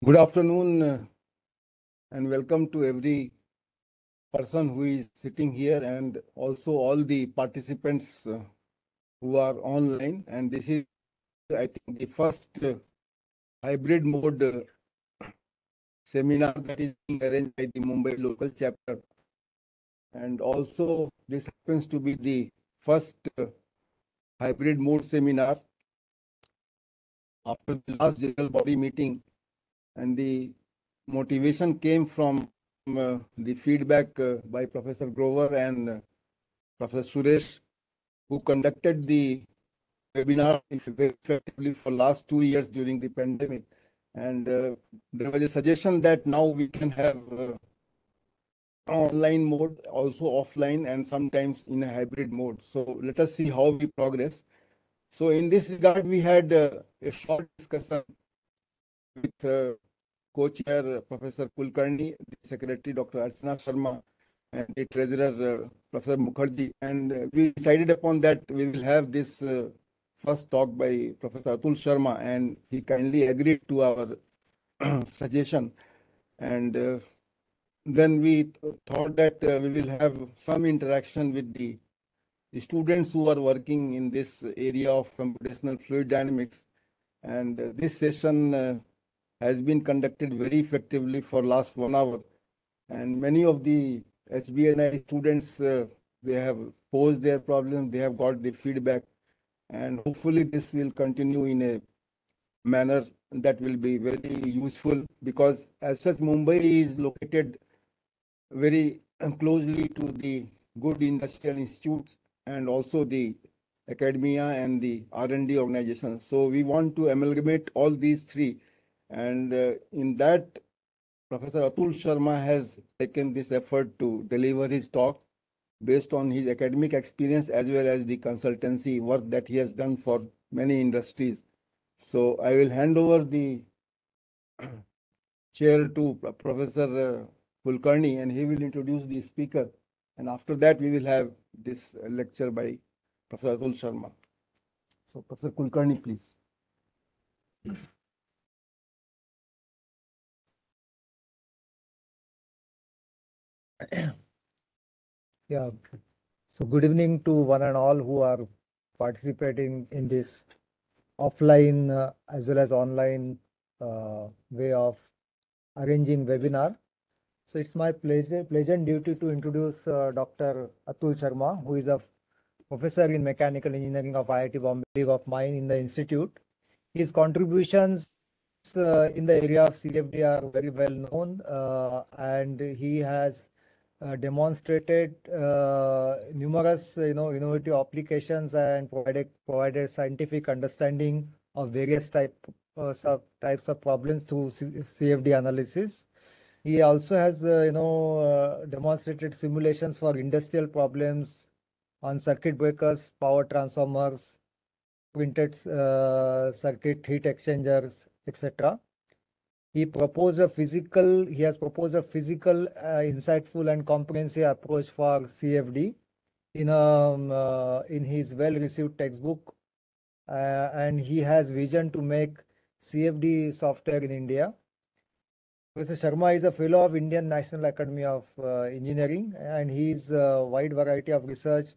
Good afternoon and welcome to every person who is sitting here and also all the participants who are online. And this is, I think, the first hybrid mode seminar that is being arranged by the Mumbai local chapter. And also, this happens to be the first hybrid mode seminar after the last general body meeting. And the motivation came from the feedback by Professor Grover and Professor Suresh, who conducted the webinar effectively for last 2 years during the pandemic. And there was a suggestion that now we can have online mode, also offline, and sometimes in a hybrid mode. So let us see how we progress. So in this regard, we had a short discussion with co-chair Professor Kulkarni, the secretary Dr. Atul Sharma, and the treasurer Professor Mukherjee. And we decided upon that we will have this first talk by Professor Atul Sharma, and he kindly agreed to our suggestion. And then we thought that we will have some interaction with the students who are working in this area of computational fluid dynamics. And this session has been conducted very effectively for last 1 hour. And many of the HBNI students, they have posed their problems, they have got the feedback, and hopefully this will continue in a manner that will be very useful, because as such Mumbai is located very closely to the good industrial institutes and also the academia and the R&D organizations. So we want to amalgamate all these three, and in that Professor Atul Sharma has taken this effort to deliver his talk based on his academic experience as well as the consultancy work that he has done for many industries. So I will hand over the chair to Professor Kulkarni, and he will introduce the speaker. And after that, we will have this lecture by Professor Atul Sharma. So Professor Kulkarni, please. Yeah, so good evening to one and all who are participating in this offline as well as online way of arranging webinar. So it's my pleasant duty to introduce Dr. Atul Sharma, who is a professor in mechanical engineering of IIT Bombay, colleague of mine in the institute. His contributions in the area of CFD are very well known, and he has demonstrated numerous innovative applications and provided scientific understanding of various types of problems through CFD analysis. He also has demonstrated simulations for industrial problems on circuit breakers, power transformers, printed circuit heat exchangers, etc. He has proposed a physical, insightful and comprehensive approach for CFD in his well-received textbook, and he has vision to make CFD software in India. Professor Sharma is a fellow of Indian National Academy of Engineering, and his wide variety of research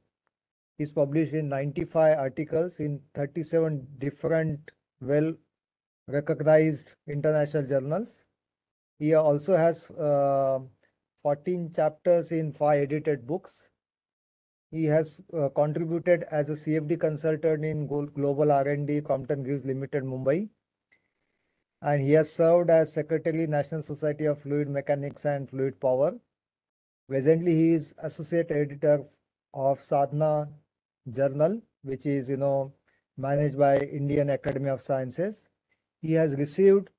is published in 95 articles in 37 different well-recognized international journals. He also has 14 chapters in 5 edited books. He has contributed as a CFD consultant in Global R&D Compton Greaves Limited, Mumbai. And he has served as Secretary, National Society of Fluid Mechanics and Fluid Power. Presently, he is Associate Editor of Sadhana Journal, which is, managed by Indian Academy of Sciences. He has received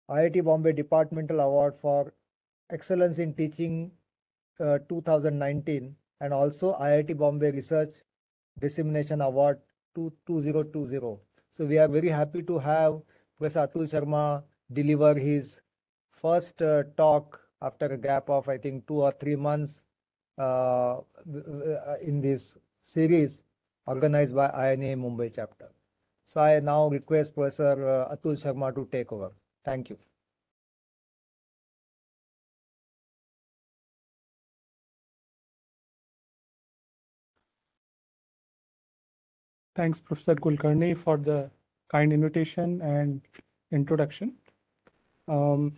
IIT Bombay Departmental Award for Excellence in Teaching 2019 and also IIT Bombay Research Dissemination Award 2020. So we are very happy to have Professor Atul Sharma deliver his first talk after a gap of I think 2 or 3 months in this series organized by INAE Mumbai chapter. So I now request Professor Atul Sharma to take over. Thank you. Thanks, Professor Kulkarni, for the kind invitation and introduction. Good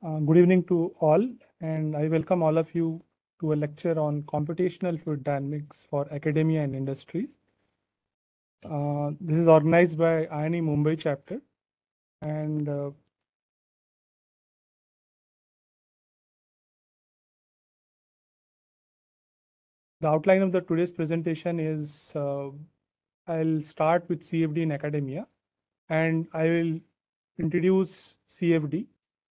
evening to all, and I welcome all of you to a lecture on computational fluid dynamics for academia and industries. This is organized by INAE Mumbai chapter, and the outline of the today's presentation is I'll start with CFD in academia, and I will introduce CFD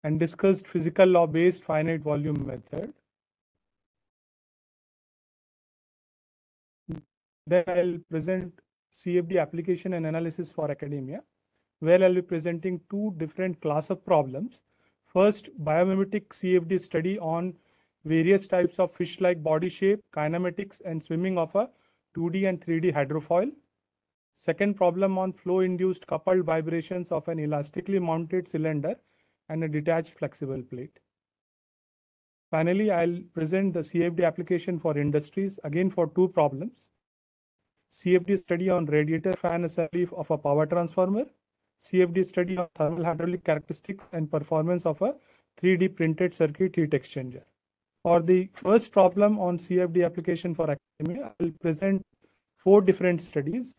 and discuss physical law-based finite volume method. Then I'll present CFD application and analysis for academia, where I'll be presenting two different class of problems. First, biomimetic CFD study on various types of fish-like body shape, kinematics, and swimming of a 2D and 3D hydrofoil. Second problem on flow-induced coupled vibrations of an elastically mounted cylinder and a detached flexible plate. Finally, I'll present the CFD application for industries, again for two problems. CFD study on radiator fan assembly of a power transformer, CFD study on thermal hydraulic characteristics and performance of a 3D printed circuit heat exchanger. For the first problem on CFD application for academia, I will present four different studies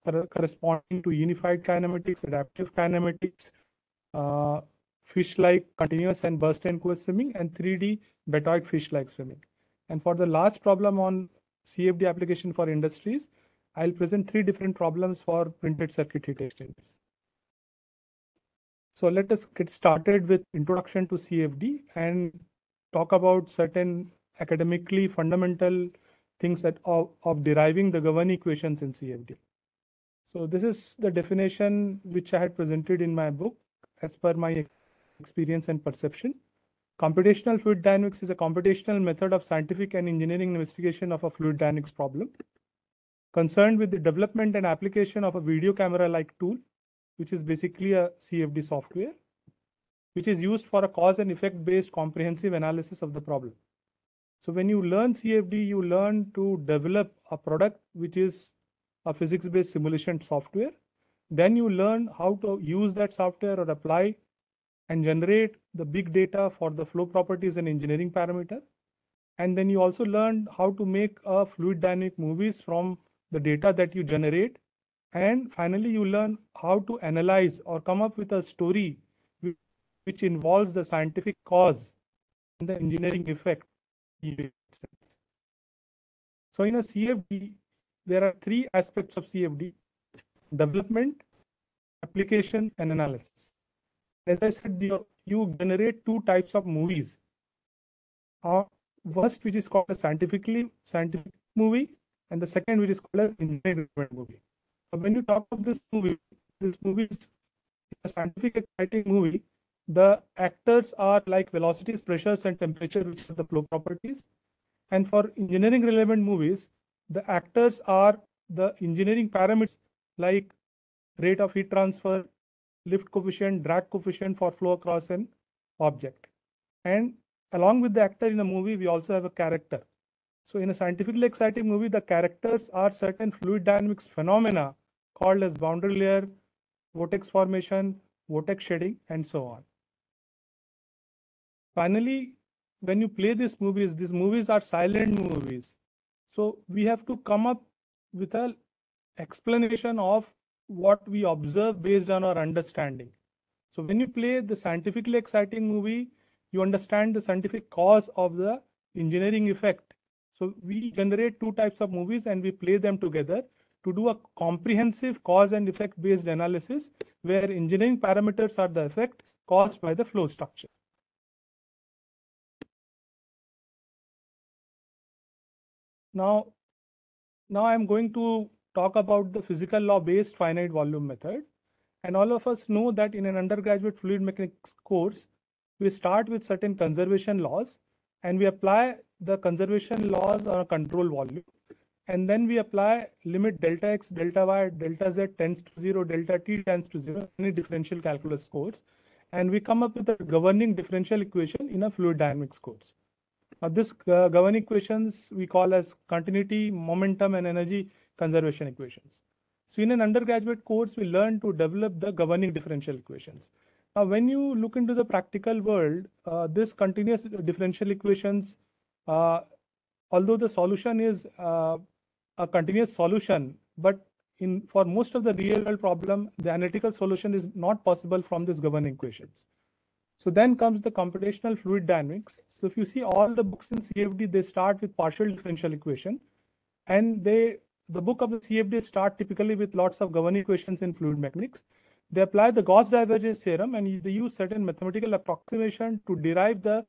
corresponding to unified kinematics, adaptive kinematics, fish-like continuous and burst and course swimming, and 3D Batoid fish-like swimming. And for the last problem on CFD application for industries, I'll present three different problems for printed circuit heat exchangers. So let us get started with introduction to CFD and talk about certain academically fundamental things of deriving the governing equations in CFD. So this is the definition which I had presented in my book as per my experience and perception. Computational fluid dynamics is a computational method of scientific and engineering investigation of a fluid dynamics problem, concerned with the development and application of a video camera-like tool, which is basically a CFD software, which is used for a cause and effect-based comprehensive analysis of the problem. So when you learn CFD, you learn to develop a product which is a physics-based simulation software. Then you learn how to use that software or apply and generate the big data for the flow properties and engineering parameter. And then you also learn how to make a fluid dynamic movies from the data that you generate. And finally, you learn how to analyze or come up with a story which involves the scientific cause and the engineering effect. So in a CFD, there are three aspects of CFD: development, application, and analysis. As I said, you generate two types of movies. First, which is called a scientific movie, and the second, which is called as engineering movie. When you talk of this movie is a scientific exciting movie. The actors are like velocities, pressures, and temperature, which are the flow properties. And for engineering relevant movies, the actors are the engineering parameters like rate of heat transfer, lift coefficient, drag coefficient for flow across an object. And along with the actor in a movie, we also have a character. So in a scientifically exciting movie, the characters are certain fluid dynamics phenomena called as boundary layer, vortex formation, vortex shedding, and so on. Finally, when you play these movies are silent movies. So we have to come up with an explanation of what we observe based on our understanding. So when you play the scientifically exciting movie, you understand the scientific cause of the engineering effect. So we generate two types of movies and we play them together to do a comprehensive cause and effect based analysis where engineering parameters are the effect caused by the flow structure. Now I'm going to talk about the physical law based finite volume method. And all of us know that in an undergraduate fluid mechanics course, we start with certain conservation laws and we apply the conservation laws on a control volume. And then we apply limit delta x, delta y, delta z tends to 0, delta t tends to 0, any differential calculus course. and we come up with a governing differential equation in a fluid dynamics course. Now this governing equations we call as continuity, momentum, and energy conservation equations. So in an undergraduate course, we learn to develop the governing differential equations. Now, when you look into the practical world, this continuous differential equations, although the solution is a continuous solution, but for most of the real world problem, the analytical solution is not possible from these governing equations. So then comes the computational fluid dynamics. So if you see all the books in CFD, they start with partial differential equation, and the book of the CFD start typically with lots of governing equations in fluid mechanics. They apply the Gauss divergence theorem, and they use certain mathematical approximation to derive the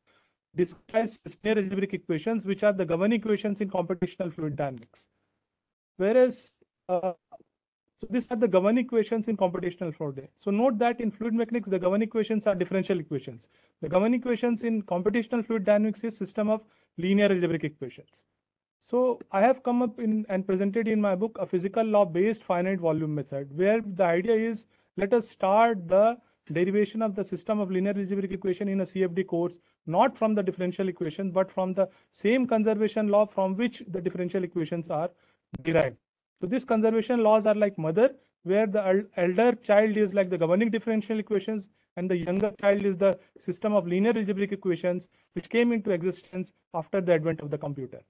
discretized linear algebraic equations, which are the governing equations in computational fluid dynamics. Whereas, so these are the governing equations in computational fluid. So note that in fluid mechanics, the governing equations are differential equations. The governing equations in computational fluid dynamics is system of linear algebraic equations. So I have come up and presented in my book a physical law based finite volume method, where the idea is, let us start the derivation of the system of linear algebraic equation in a CFD course, not from the differential equation, but from the same conservation law from which the differential equations are derived. So these conservation laws are like mother, where the elder child is like the governing differential equations, and the younger child is the system of linear algebraic equations, which came into existence after the advent of the computer.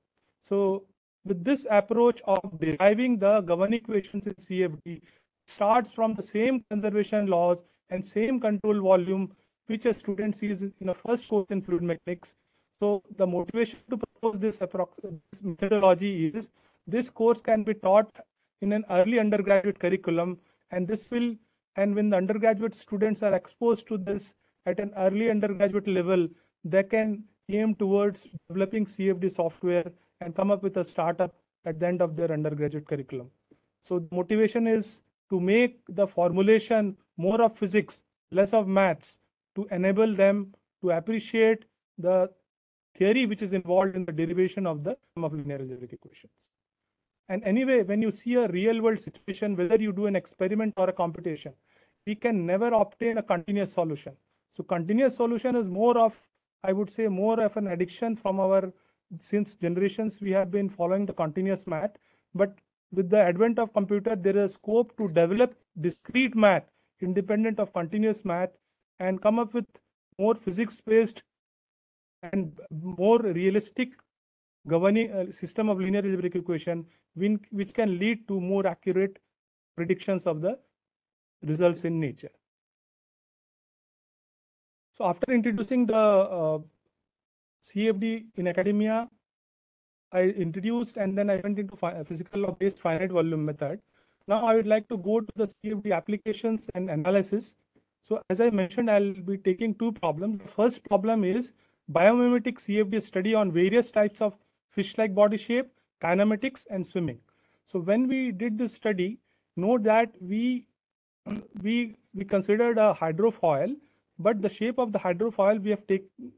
So with this approach of deriving the governing equations in CFD, starts from the same conservation laws and same control volume, which a student sees in a first course in fluid mechanics. So the motivation to propose this methodology is, this course can be taught in an early undergraduate curriculum, and when the undergraduate students are exposed to this at an early undergraduate level, they can aim towards developing CFD software and come up with a startup at the end of their undergraduate curriculum. So the motivation is to make the formulation more of physics, less of maths, to enable them to appreciate the theory which is involved in the derivation of the sum of linear algebraic equations. And anyway, when you see a real world situation, whether you do an experiment or a computation, we can never obtain a continuous solution. So continuous solution is more of, I would say, more of an addiction from since generations we have been following the continuous math. But with the advent of computer, there is scope to develop discrete math independent of continuous math and come up with more physics-based and more realistic governing system of linear algebraic equation, which can lead to more accurate predictions of the results in nature. So after introducing the CFD in academia, I introduced and then I went into physical law based finite volume method. Now I would like to go to the CFD applications and analysis. So as I mentioned, I'll be taking two problems. The first problem is biomimetic CFD study on various types of fish-like body shape, kinematics, and swimming. So when we did this study, note that we considered a hydrofoil, but the shape of the hydrofoil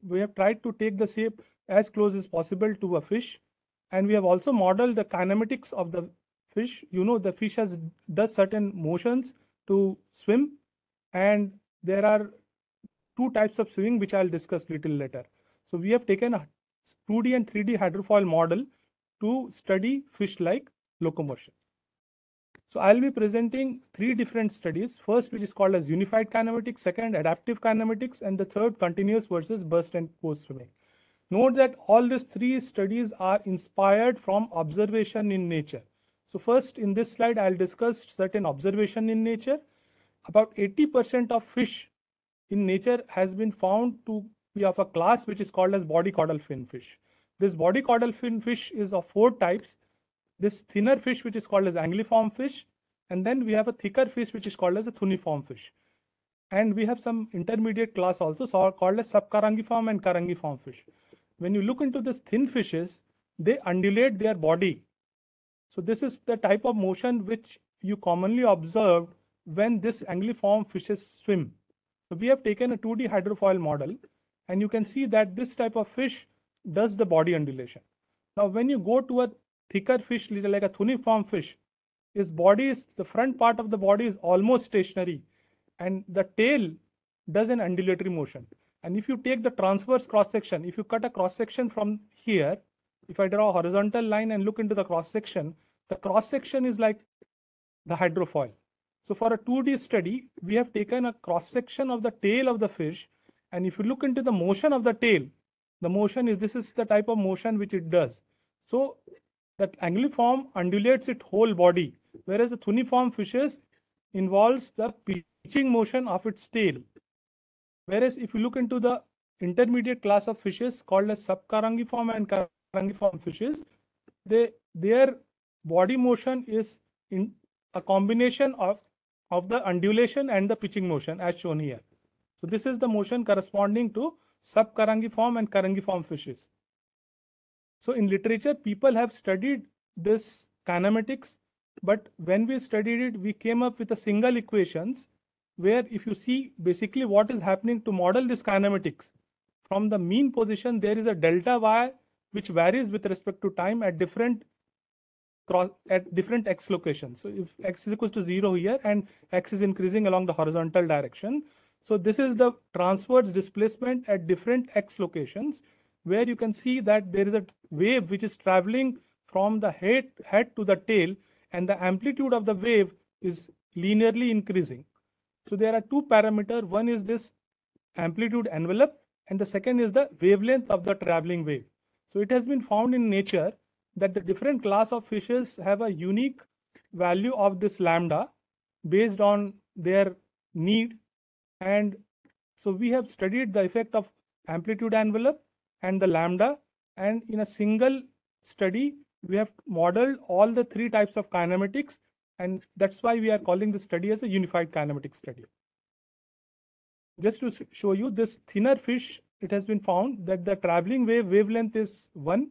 we have tried to take the shape as close as possible to a fish, and we have also modeled the kinematics of the fish. You know, the fish does certain motions to swim, and there are two types of swimming which I'll discuss little later. So we have taken a 2D and 3D hydrofoil model to study fish-like locomotion. So I'll be presenting three different studies. First, which is called as unified kinematics, second, adaptive kinematics, and the third, continuous versus burst and post swimming. Note that all these three studies are inspired from observation in nature. So first, in this slide, I'll discuss certain observation in nature. About 80% of fish in nature has been found to be of a class which is called as body caudal fin fish. This body caudal fin fish is of four types. This thinner fish which is called as anguilliform fish, and then we have a thicker fish which is called as a cuneiform fish. And we have some intermediate class also called as subcarangiform and carangiform fish. When you look into these thin fishes, they undulate their body. So this is the type of motion which you commonly observe when this anguilliform fishes swim. So we have taken a 2D hydrofoil model, and you can see that this type of fish does the body undulation. Now, when you go to a thicker fish, like a cuneiform fish, the front part of the body is almost stationary, and the tail does an undulatory motion. And if you take the transverse cross section, if you cut a cross section from here, if I draw a horizontal line and look into the cross section is like the hydrofoil. So for a 2D study, we have taken a cross section of the tail of the fish. And if you look into the motion of the tail, the motion is, this is the type of motion which it does. So that anguilliform undulates its whole body, whereas the thuniform fishes involves the pitching motion of its tail. Whereas if you look into the intermediate class of fishes called as subcarangiform and carangiform fishes, their body motion is in a combination of the undulation and the pitching motion as shown here. So this is the motion corresponding to subcarangiform and carangiform fishes. So in literature, people have studied this kinematics, but when we studied it, we came up with a single equations where if you see basically what is happening to model this kinematics, from the mean position, there is a delta y which varies with respect to time at different x locations. So if x is equals to 0 here and x is increasing along the horizontal direction. So this is the transverse displacement at different x locations, where you can see that there is a wave which is traveling from the head to the tail, and the amplitude of the wave is linearly increasing. So there are two parameters. One is this amplitude envelope, and the second is the wavelength of the traveling wave. So it has been found in nature that the different class of fishes have a unique value of this lambda based on their need. And so we have studied the effect of amplitude envelope and the lambda, and in a single study, we have modeled all the three types of kinematics, and that's why we are calling this study as a unified kinematic study. Just to show you this thinner fish, it has been found that the traveling wave wavelength is 1,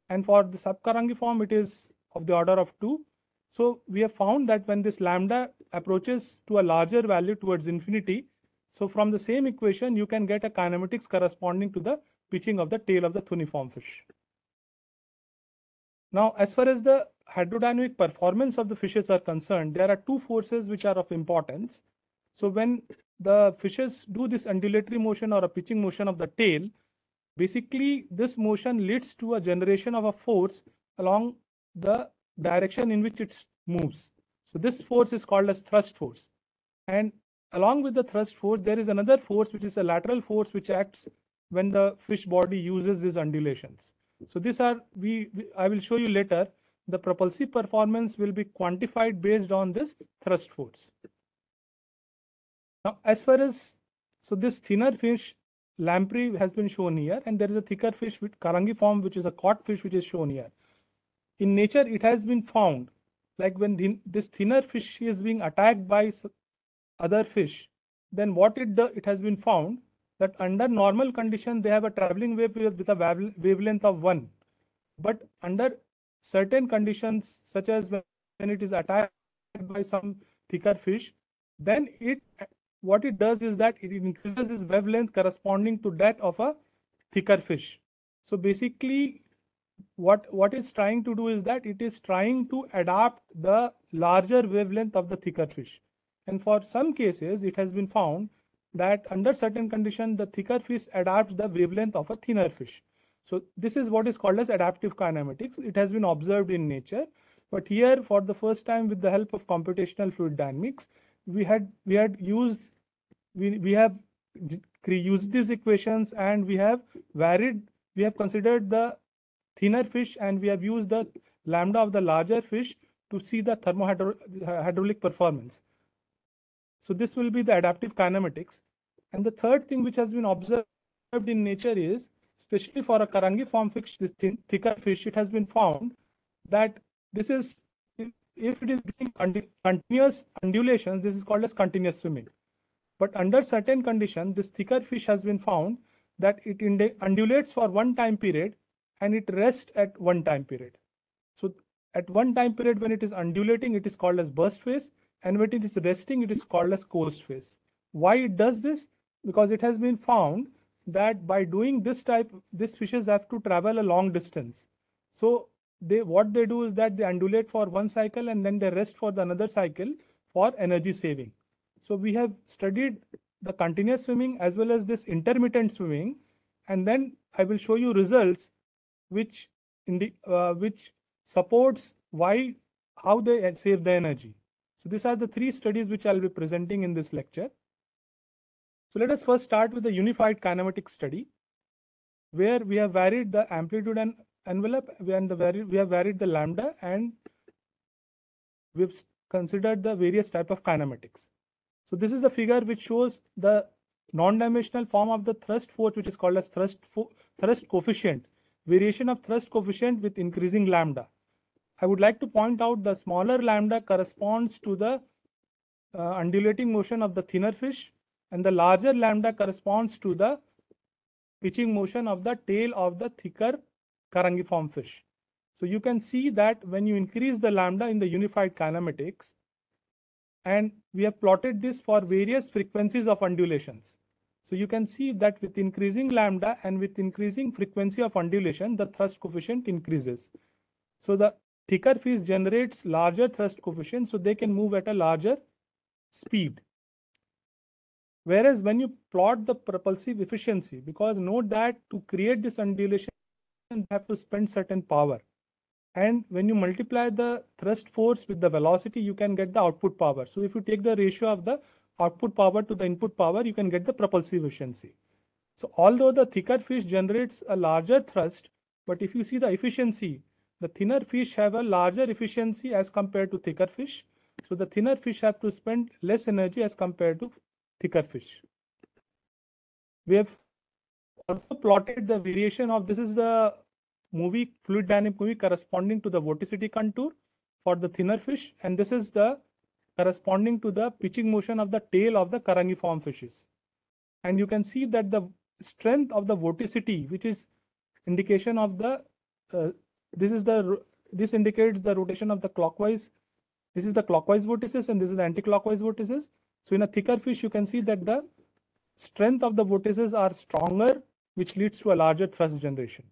and for the subcarangiform, it is of the order of 2. So we have found that when this lambda approaches to a larger value towards infinity, so from the same equation, you can get a kinematics corresponding to the pitching of the tail of the thuniform fish. Now, as far as the hydrodynamic performance of the fishes are concerned, there are two forces which are of importance. So when the fishes do this undulatory motion or a pitching motion of the tail, basically this motion leads to a generation of a force along the direction in which it moves. So this force is called as thrust force. And along with the thrust force, there is another force which is a lateral force which acts when the fish body uses these undulations. So these are, I will show you later, the propulsive performance will be quantified based on this thrust force. Now, as far as, so this thinner fish, lamprey, has been shown here, and there is a thicker fish with carangiform, which is a cod fish, which is shown here. In nature, it has been found, like when this thinner fish is being attacked by other fish, then what it has been found that under normal condition, they have a traveling wave with a wavelength of 1. But under certain conditions, such as when it is attacked by some thicker fish, then what it does is that it increases its wavelength corresponding to that of a thicker fish. So basically, what it's trying to do is that it is trying to adapt the larger wavelength of the thicker fish. And for some cases, it has been found that under certain conditions, the thicker fish adapts the wavelength of a thinner fish. So this is what is called as adaptive kinematics. It has been observed in nature, but here for the first time with the help of computational fluid dynamics, we have used these equations, and we have considered the thinner fish, and we have used the lambda of the larger fish to see the thermohydraulic performance. So this will be the adaptive kinematics. And the third thing which has been observed in nature is, especially for a carangiform fish, this thicker fish, it has been found that this is, if it is doing continuous undulations, this is called as continuous swimming. But under certain conditions, this thicker fish has been found that it undulates for one time period and it rests at one time period. So at one time period, when it is undulating, it is called as burst phase, and when it is resting, it is called as coast phase. Why it does this? Because it has been found that by doing this type, these fishes have to travel a long distance. So what they do is that they undulate for one cycle and then they rest for the another cycle for energy saving. So we have studied the continuous swimming as well as this intermittent swimming, and then I will show you results which supports how they save the energy. So these are the 3 studies which I'll be presenting in this lecture. So let us first start with the unified kinematic study, where we have varied the amplitude and envelope, we have varied the lambda, and we've considered the various type of kinematics. So this is the figure which shows the non-dimensional form of the thrust force, which is called as thrust coefficient, variation of thrust coefficient with increasing lambda. I would like to point out the smaller lambda corresponds to the undulating motion of the thinner fish, and the larger lambda corresponds to the pitching motion of the tail of the thicker carangiform fish. So you can see that when you increase the lambda in the unified kinematics, and we have plotted this for various frequencies of undulations. So you can see that with increasing lambda and with increasing frequency of undulation, the thrust coefficient increases. So the thicker fish generates larger thrust coefficient, so they can move at a larger speed. Whereas when you plot the propulsive efficiency, because note that to create this undulation, you have to spend certain power. And when you multiply the thrust force with the velocity, you can get the output power. So if you take the ratio of the output power to the input power, you can get the propulsive efficiency. So although the thicker fish generates a larger thrust, but if you see the efficiency, the thinner fish have a larger efficiency as compared to thicker fish. So the thinner fish have to spend less energy as compared to thicker fish. We have also plotted the variation of, this is the fluid dynamic movie corresponding to the vorticity contour for the thinner fish, and this is the corresponding to the pitching motion of the tail of the carangiform fishes. And you can see that the strength of the vorticity, which is indication of the this indicates the rotation of the clockwise. This is the clockwise vortices and this is the anti-clockwise vortices. So in a thicker fish, you can see that the strength of the vortices are stronger, which leads to a larger thrust generation.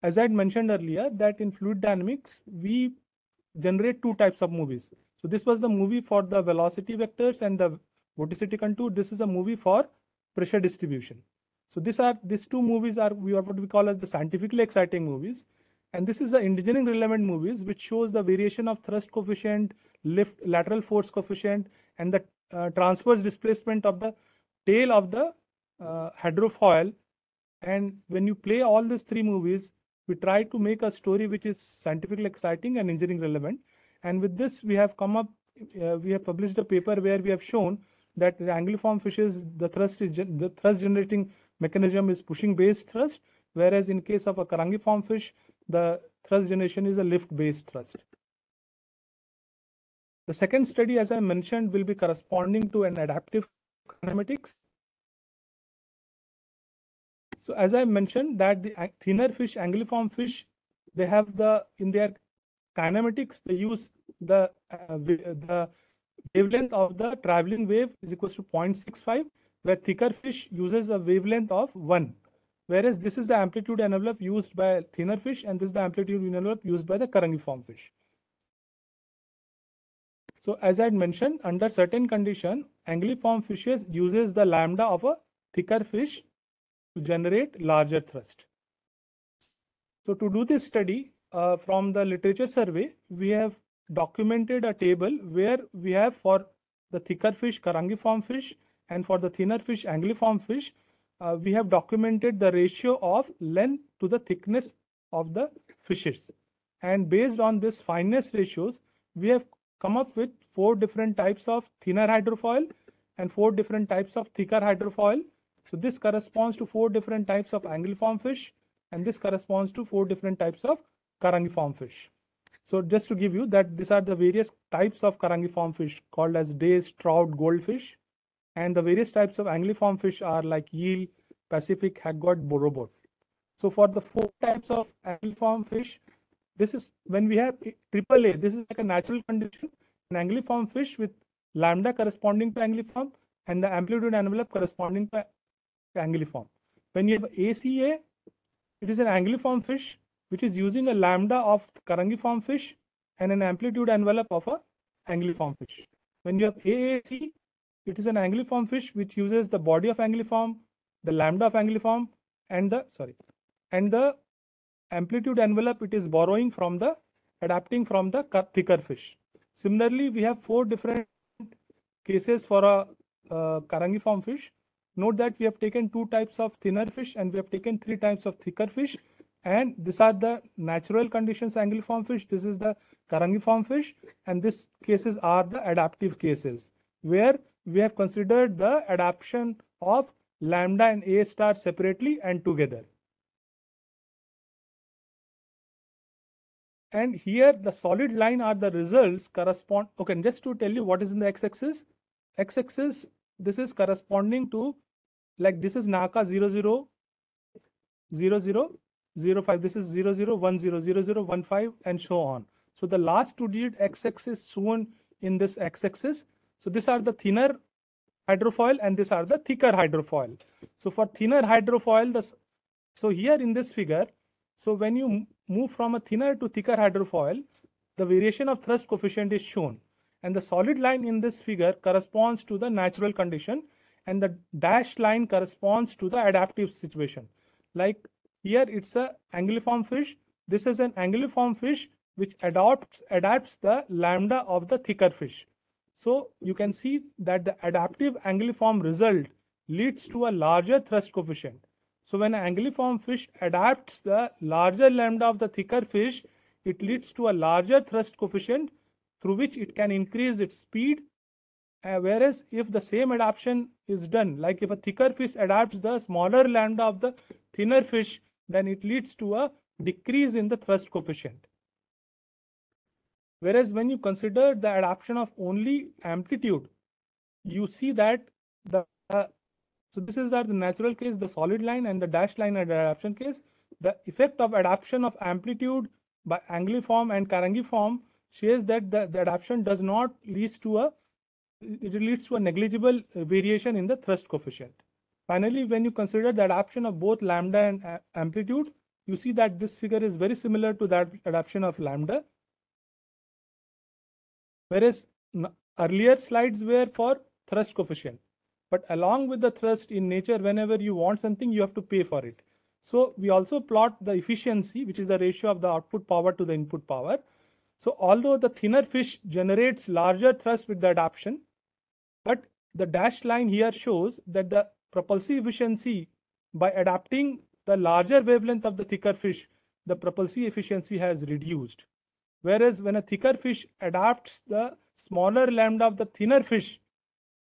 As I had mentioned earlier, that in fluid dynamics, we generate 2 types of movies. So this was the movie for the velocity vectors and the vorticity contour. This is a movie for pressure distribution. So these 2 movies are what we call as the scientifically exciting movies. And this is the engineering relevant movies, which shows the variation of thrust coefficient, lateral force coefficient, and the transverse displacement of the tail of the hydrofoil. And when you play all these 3 movies, we try to make a story which is scientifically exciting and engineering relevant. And with this, we have published a paper where we have shown that the anguilliform fishes, the thrust generating mechanism is pushing based thrust, whereas in case of a carangiform fish, the thrust generation is a lift based thrust. The second study, as I mentioned, will be corresponding to an adaptive kinematics. So as I mentioned that the thinner fish, anguilliform fish, they have in their kinematics, they use the wavelength of the traveling wave is equal to 0.65, where thicker fish uses a wavelength of 1. Whereas this is the amplitude envelope used by thinner fish, and this is the amplitude envelope used by the carangiform fish. So as I had mentioned, under certain condition, anguilliform fishes uses the lambda of a thicker fish to generate larger thrust. So to do this study from the literature survey, we have documented a table where we have for the thicker fish carangiform fish and for the thinner fish anguilliform fish, we have documented the ratio of length to the thickness of the fishes. And based on this fineness ratios, we have come up with 4 different types of thinner hydrofoil and 4 different types of thicker hydrofoil. So this corresponds to 4 different types of anguilliform fish, and this corresponds to 4 different types of carangiform fish. So just to give you that these are the various types of carangiform fish called as dace, trout, goldfish, and the various types of anguilliform fish are like eel, Pacific, haggot, borobot. So for the 4 types of anguilliform fish, this is when we have AAA, this is like a natural condition, an anguilliform fish with lambda corresponding to anguilliform and the amplitude envelope corresponding to anguilliform. When you have ACA, it is an anguilliform fish which is using a lambda of carangiform fish and an amplitude envelope of a anguilliform fish. When you have AAC, it is an anguilliform fish which uses the body of anguilliform, the lambda of anguilliform, and the amplitude envelope it is borrowing from the adapting from the thicker fish. Similarly, we have 4 different cases for a carangiform fish. Note that we have taken 2 types of thinner fish and we have taken 3 types of thicker fish, and these are the natural conditions anguilliform fish, this is the carangiform fish, and these cases are the adaptive cases where we have considered the adaptation of lambda and A star separately and together. And here the solid line are the results correspond. Okay, just to tell you what is in the x-axis. X-axis, this is corresponding to, like this is NACA 00, 0005. This is 0010, 0015, and so on. So the last 2 digit x-axis shown in this x-axis. So these are the thinner hydrofoil and these are the thicker hydrofoil. So for thinner hydrofoil, so here in this figure, so when you move from a thinner to thicker hydrofoil, the variation of thrust coefficient is shown. And the solid line in this figure corresponds to the natural condition, and the dashed line corresponds to the adaptive situation. Like here it's a anguilliform fish. This is an anguilliform fish which adapts the lambda of the thicker fish. So you can see that the adaptive anguilliform result leads to a larger thrust coefficient. So when an anguilliform fish adapts the larger lambda of the thicker fish, it leads to a larger thrust coefficient through which it can increase its speed. Whereas if the same adaptation is done, like if a thicker fish adapts the smaller lambda of the thinner fish, then it leads to a decrease in the thrust coefficient. Whereas when you consider the adaptation of only amplitude, you see that so this is the natural case, the solid line, and the dashed line are the adaptation case. The effect of adaptation of amplitude by anguilliform and carangiform shows that the adaptation does not lead to a, it leads to a negligible variation in the thrust coefficient. Finally, when you consider the adaptation of both lambda and amplitude, you see that this figure is very similar to that adaptation of lambda. Whereas earlier slides were for thrust coefficient. But along with the thrust in nature, whenever you want something, you have to pay for it. So we also plot the efficiency, which is the ratio of the output power to the input power. So although the thinner fish generates larger thrust with the adaptation, but the dashed line here shows that the propulsive efficiency by adapting the larger wavelength of the thicker fish, the propulsive efficiency has reduced. Whereas when a thicker fish adapts the smaller lambda of the thinner fish,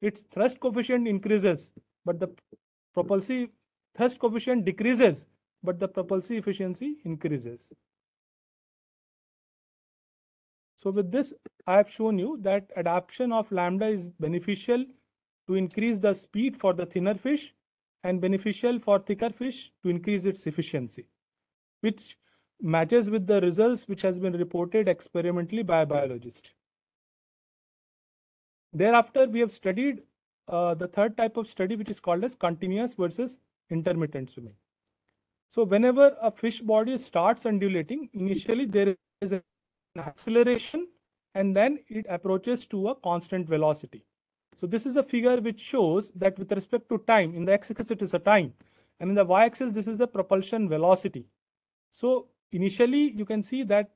its thrust coefficient increases, but the propulsive thrust coefficient decreases, but the propulsive efficiency increases. So with this, I have shown you that adaptation of lambda is beneficial to increase the speed for the thinner fish and beneficial for thicker fish to increase its efficiency, which matches with the results which has been reported experimentally by a biologist. Thereafter, we have studied the third type of study, which is called as continuous versus intermittent swimming. So whenever a fish body starts undulating, initially there is an acceleration and then it approaches to a constant velocity. So this is a figure which shows that with respect to time, in the x-axis it is a time, and in the y-axis this is the propulsion velocity. So initially you can see that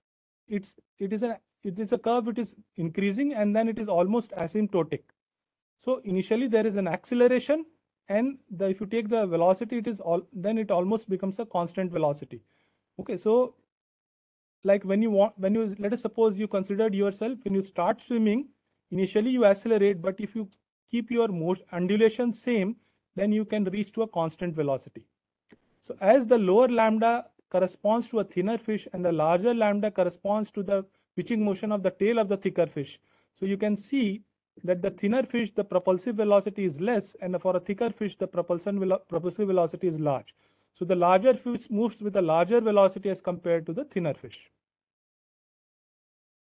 it is a curve which is increasing and then it is almost asymptotic. So initially there is an acceleration, and if you take the velocity, then it almost becomes a constant velocity. Okay, so like when you let us suppose you considered yourself, when you start swimming, initially you accelerate, but if you keep your undulation same, then you can reach to a constant velocity. So as the lower lambda corresponds to a thinner fish and the larger lambda corresponds to the pitching motion of the tail of the thicker fish, so you can see that the thinner fish, the propulsive velocity is less, and for a thicker fish, the propulsive velocity is large. So the larger fish moves with a larger velocity as compared to the thinner fish.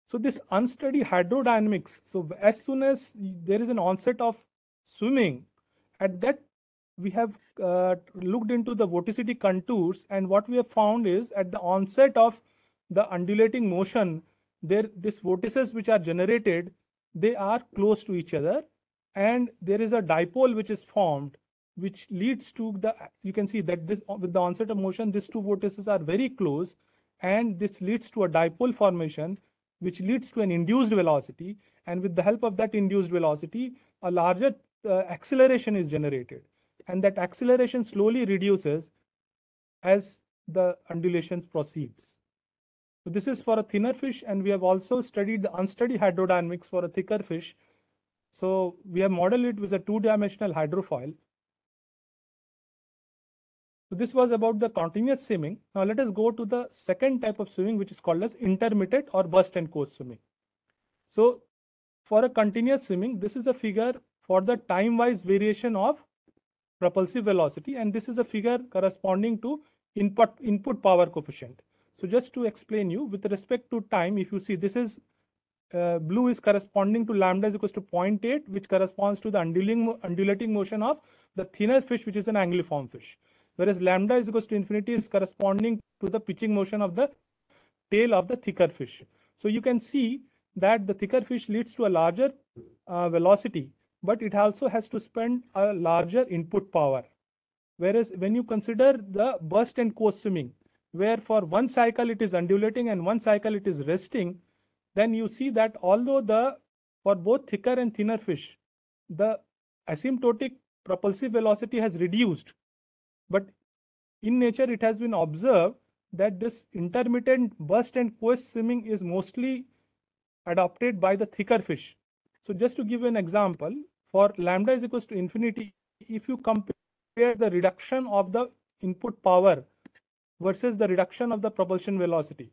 So this unsteady hydrodynamics, so as soon as there is an onset of swimming, at that we have looked into the vorticity contours, and what we have found is at the onset of the undulating motion, these vortices which are generated, they are close to each other, and there is a dipole which is formed, which leads to the, you can see that this, with the onset of motion, these two vortices are very close, and this leads to a dipole formation, which leads to an induced velocity. And with the help of that induced velocity, a larger acceleration is generated. And that acceleration slowly reduces as the undulation proceeds. So this is for a thinner fish, and we have also studied the unsteady hydrodynamics for a thicker fish. So we have modeled it with a two-dimensional hydrofoil. So this was about the continuous swimming. Now let us go to the second type of swimming, which is called as intermittent or burst and coast swimming. So for a continuous swimming, this is a figure for the time-wise variation of propulsive velocity, and this is a figure corresponding to input power coefficient. So just to explain you, with respect to time, if you see, this is blue is corresponding to lambda is equals to 0.8, which corresponds to the undulating motion of the thinner fish, which is an anguilliform fish. Whereas lambda is equals to infinity is corresponding to the pitching motion of the tail of the thicker fish. So you can see that the thicker fish leads to a larger velocity, but it also has to spend a larger input power. Whereas when you consider the burst and coast swimming, where for one cycle it is undulating and one cycle it is resting, then you see that although for both thicker and thinner fish, the asymptotic propulsive velocity has reduced, but in nature it has been observed that this intermittent burst and coast swimming is mostly adopted by the thicker fish. So just to give an example, for lambda is equals to infinity, if you compare the reduction of the input power versus the reduction of the propulsion velocity.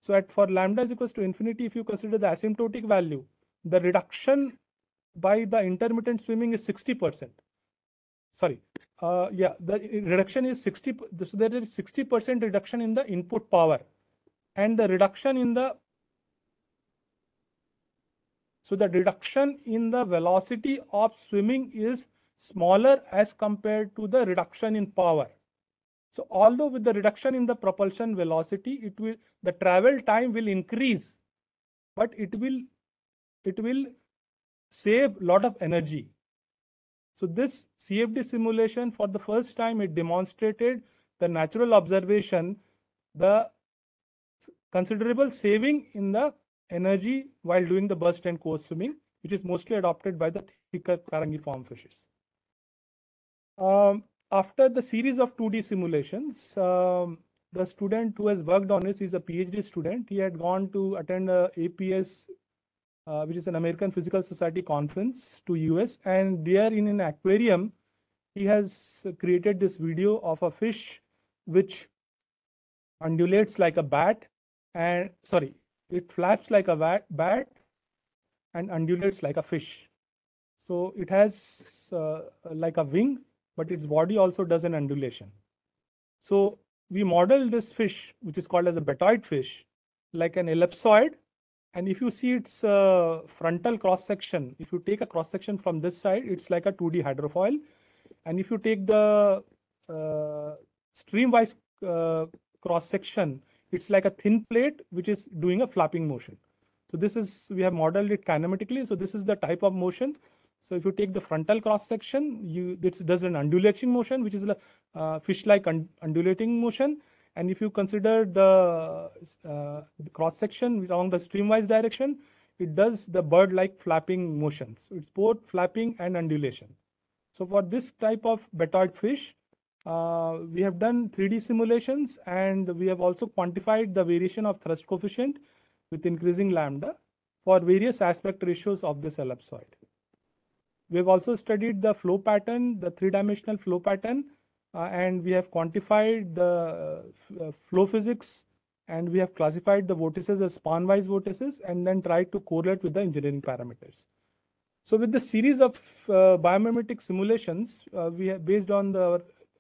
So for lambda is equals to infinity, if you consider the asymptotic value, the reduction by the intermittent swimming is 60%. Sorry, the reduction is 60. So there is 60% reduction in the input power, and the reduction in the reduction in the velocity of swimming is smaller as compared to the reduction in power. So although with the reduction in the propulsion velocity, the travel time will increase, but it will save a lot of energy. So this CFD simulation, for the first time, it demonstrated the natural observation, the considerable saving in the energy while doing the burst and coast swimming, which is mostly adopted by the thicker carangiform fishes. After the series of 2D simulations, the student who has worked on this is a PhD student. He had gone to attend a APS, which is an American Physical Society conference, to US, and there in an aquarium, he has created this video of a fish which undulates like a bat, and it flaps like a bat and undulates like a fish. So it has like a wing, but its body also does an undulation. So we modeled this fish, which is called as a Batoid fish, like an ellipsoid. And if you see its frontal cross section, if you take a cross section from this side, it's like a 2D hydrofoil. And if you take the streamwise cross section, it's like a thin plate which is doing a flapping motion. So we have modeled it kinematically. So this is the type of motion. So if you take the frontal cross section, this does an undulating motion, which is a fish-like undulating motion. And if you consider the cross section along the streamwise direction, it does the bird-like flapping motion. So it's both flapping and undulation. So for this type of Batoid fish, we have done 3D simulations, and we have also quantified the variation of thrust coefficient with increasing lambda for various aspect ratios of this ellipsoid. We have also studied the flow pattern, the three-dimensional flow pattern, and we have quantified the flow physics, and we have classified the vortices as span-wise vortices, and then tried to correlate with the engineering parameters. So with the series of biomimetic simulations, we have based on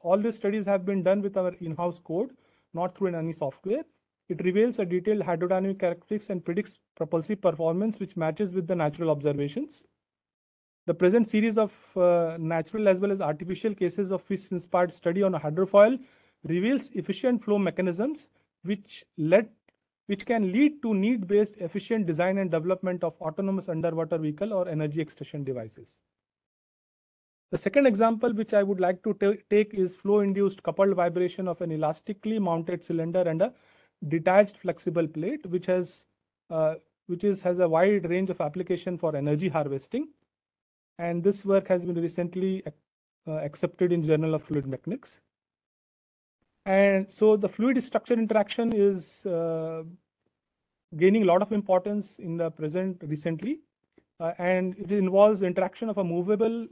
all these studies have been done with our in-house code, not through any software. It reveals a detailed hydrodynamic characteristics and predicts propulsive performance, which matches with the natural observations. The present series of natural as well as artificial cases of fish-inspired study on a hydrofoil reveals efficient flow mechanisms, which can lead to need-based efficient design and development of autonomous underwater vehicle or energy extraction devices. The second example which I would like to take is flow-induced coupled vibration of an elastically mounted cylinder and a detached flexible plate, which has a wide range of application for energy harvesting. And this work has been recently accepted in Journal of Fluid Mechanics. And so the fluid structure interaction is gaining a lot of importance in the present recently. And it involves interaction of a movable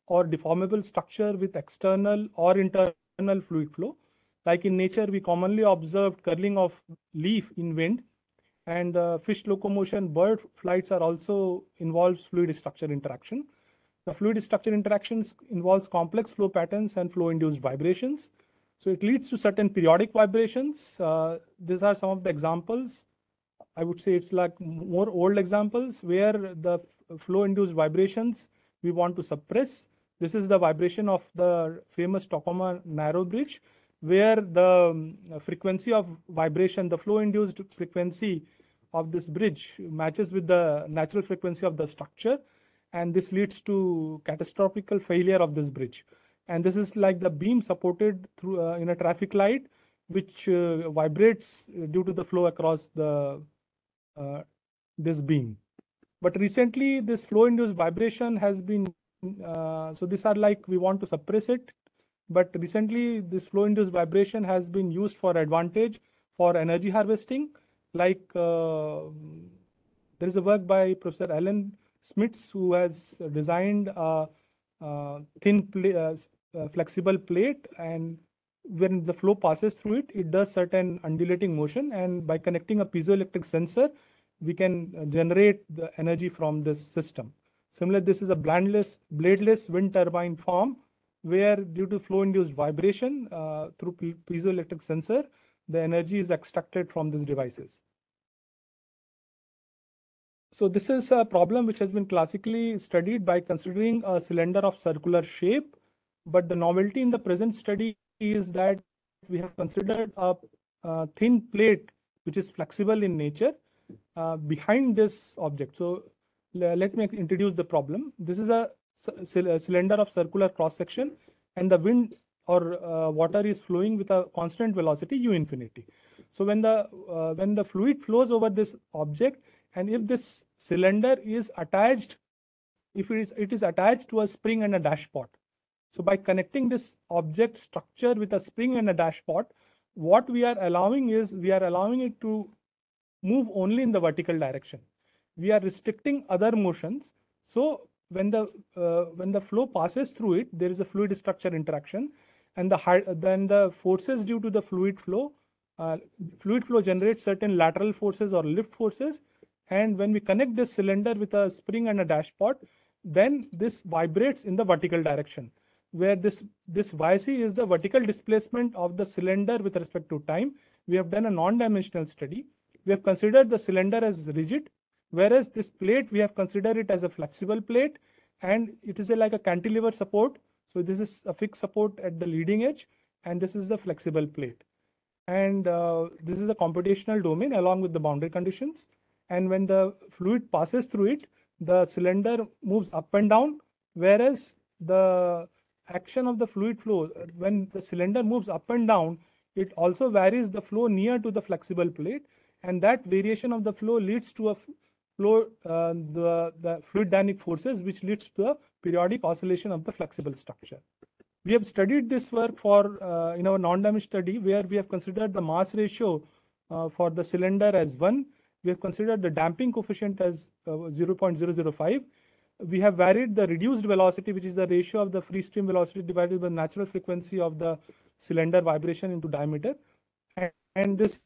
or deformable structure with external or internal fluid flow. Like in nature, we commonly observe curling of leaf in wind, and fish locomotion, bird flights are also involves fluid structure interaction. The fluid structure interactions involves complex flow patterns and flow-induced vibrations. So it leads to certain periodic vibrations. These are some of the examples. I would say it's like more old examples where the flow-induced vibrations we want to suppress. This is the vibration of the famous Tacoma Narrow Bridge, where the frequency of vibration, the flow-induced frequency of this bridge matches with the natural frequency of the structure. And this leads to catastrophic failure of this bridge. And this is like the beam supported through in a traffic light, which vibrates due to the flow across the this beam. But recently, this flow-induced vibration has been, so these are like we want to suppress it. But recently, this flow-induced vibration has been used for advantage for energy harvesting. Like there is a work by Professor Alan Smits, who has designed a thin flexible plate, and when the flow passes through it, it does certain undulating motion, and by connecting a piezoelectric sensor, we can generate the energy from this system. Similarly, this is a bladeless wind turbine form, where due to flow-induced vibration through piezoelectric sensor, the energy is extracted from these devices. So this is a problem which has been classically studied by considering a cylinder of circular shape, but the novelty in the present study is that we have considered a thin plate which is flexible in nature behind this object. So let me introduce the problem. This is a cylinder of circular cross section, and the wind or water is flowing with a constant velocity u infinity. So when the fluid flows over this object, and if this cylinder is attached, if it is attached to a spring and a dashpot. So by connecting this object structure with a spring and a dashpot, what we are allowing is we are allowing it to move only in the vertical direction. We are restricting other motions. So when the flow passes through it, there is a fluid structure interaction, and then the forces due to the fluid flow generates certain lateral forces or lift forces. And when we connect this cylinder with a spring and a dashpot, then this vibrates in the vertical direction, where this yc is the vertical displacement of the cylinder with respect to time. We have done a non-dimensional study. We have considered the cylinder as rigid, whereas this plate, we have considered it as a flexible plate, and it is like a cantilever support. So this is a fixed support at the leading edge, and this is the flexible plate. And this is a computational domain along with the boundary conditions. And when the fluid passes through it, the cylinder moves up and down, whereas the action of the fluid flow, when the cylinder moves up and down, it also varies the flow near to the flexible plate, and that variation of the flow leads to a flow, the fluid dynamic forces, which leads to the periodic oscillation of the flexible structure. We have studied this work for in our non-dimensional study, where we have considered the mass ratio for the cylinder as 1. We have considered the damping coefficient as 0.005. We have varied the reduced velocity, which is the ratio of the free stream velocity divided by the natural frequency of the cylinder vibration into diameter. And this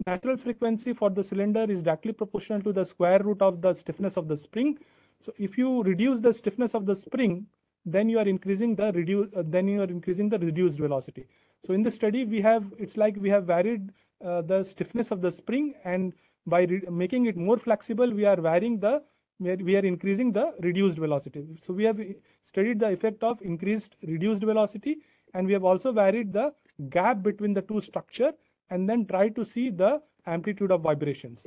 natural frequency for the cylinder is directly proportional to the square root of the stiffness of the spring. So if you reduce the stiffness of the spring, then you are increasing the reduced velocity. So in the study, we have varied the stiffness of the spring, and by making it more flexible, we are increasing the reduced velocity. So we have studied the effect of increased reduced velocity, and we have also varied the gap between the two structure, and then try to see the amplitude of vibrations.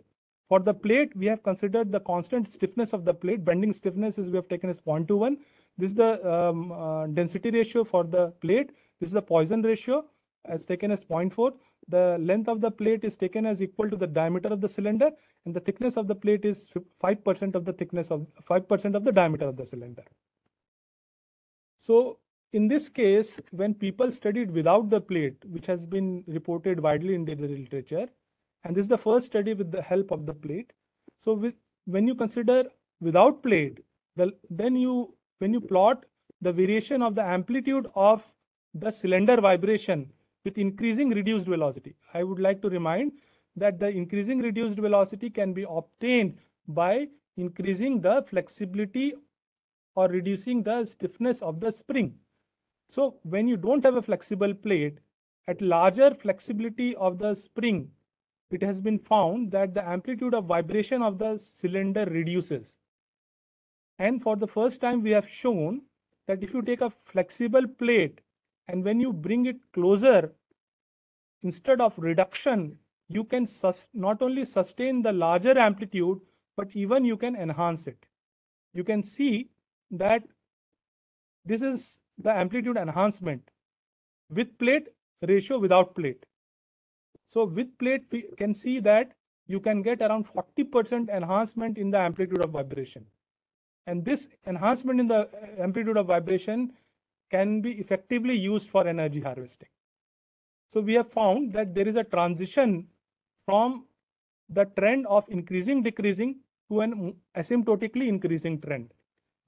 For the plate, we have considered the constant stiffness of the plate. Bending stiffness is we have taken as 0.21. This is the density ratio for the plate. This is the Poisson ratio as taken as 0.4. The length of the plate is taken as equal to the diameter of the cylinder, and the thickness of the plate is 5% of the thickness of 5% of the diameter of the cylinder. So in this case, when people studied without the plate, which has been reported widely in the literature, and this is the first study with the help of the plate. So when you consider without plate, when you plot the variation of the amplitude of the cylinder vibration with increasing reduced velocity, I would like to remind that the increasing reduced velocity can be obtained by increasing the flexibility or reducing the stiffness of the spring. So when you don't have a flexible plate, at larger flexibility of the spring, it has been found that the amplitude of vibration of the cylinder reduces. And for the first time, we have shown that if you take a flexible plate and when you bring it closer, instead of reduction, you can not only sustain the larger amplitude, but even you can enhance it. You can see that this is the amplitude enhancement with plate ratio without plate. So with plate, we can see that you can get around 40% enhancement in the amplitude of vibration. And this enhancement in the amplitude of vibration can be effectively used for energy harvesting. So we have found that there is a transition from the trend of increasing decreasing to an asymptotically increasing trend.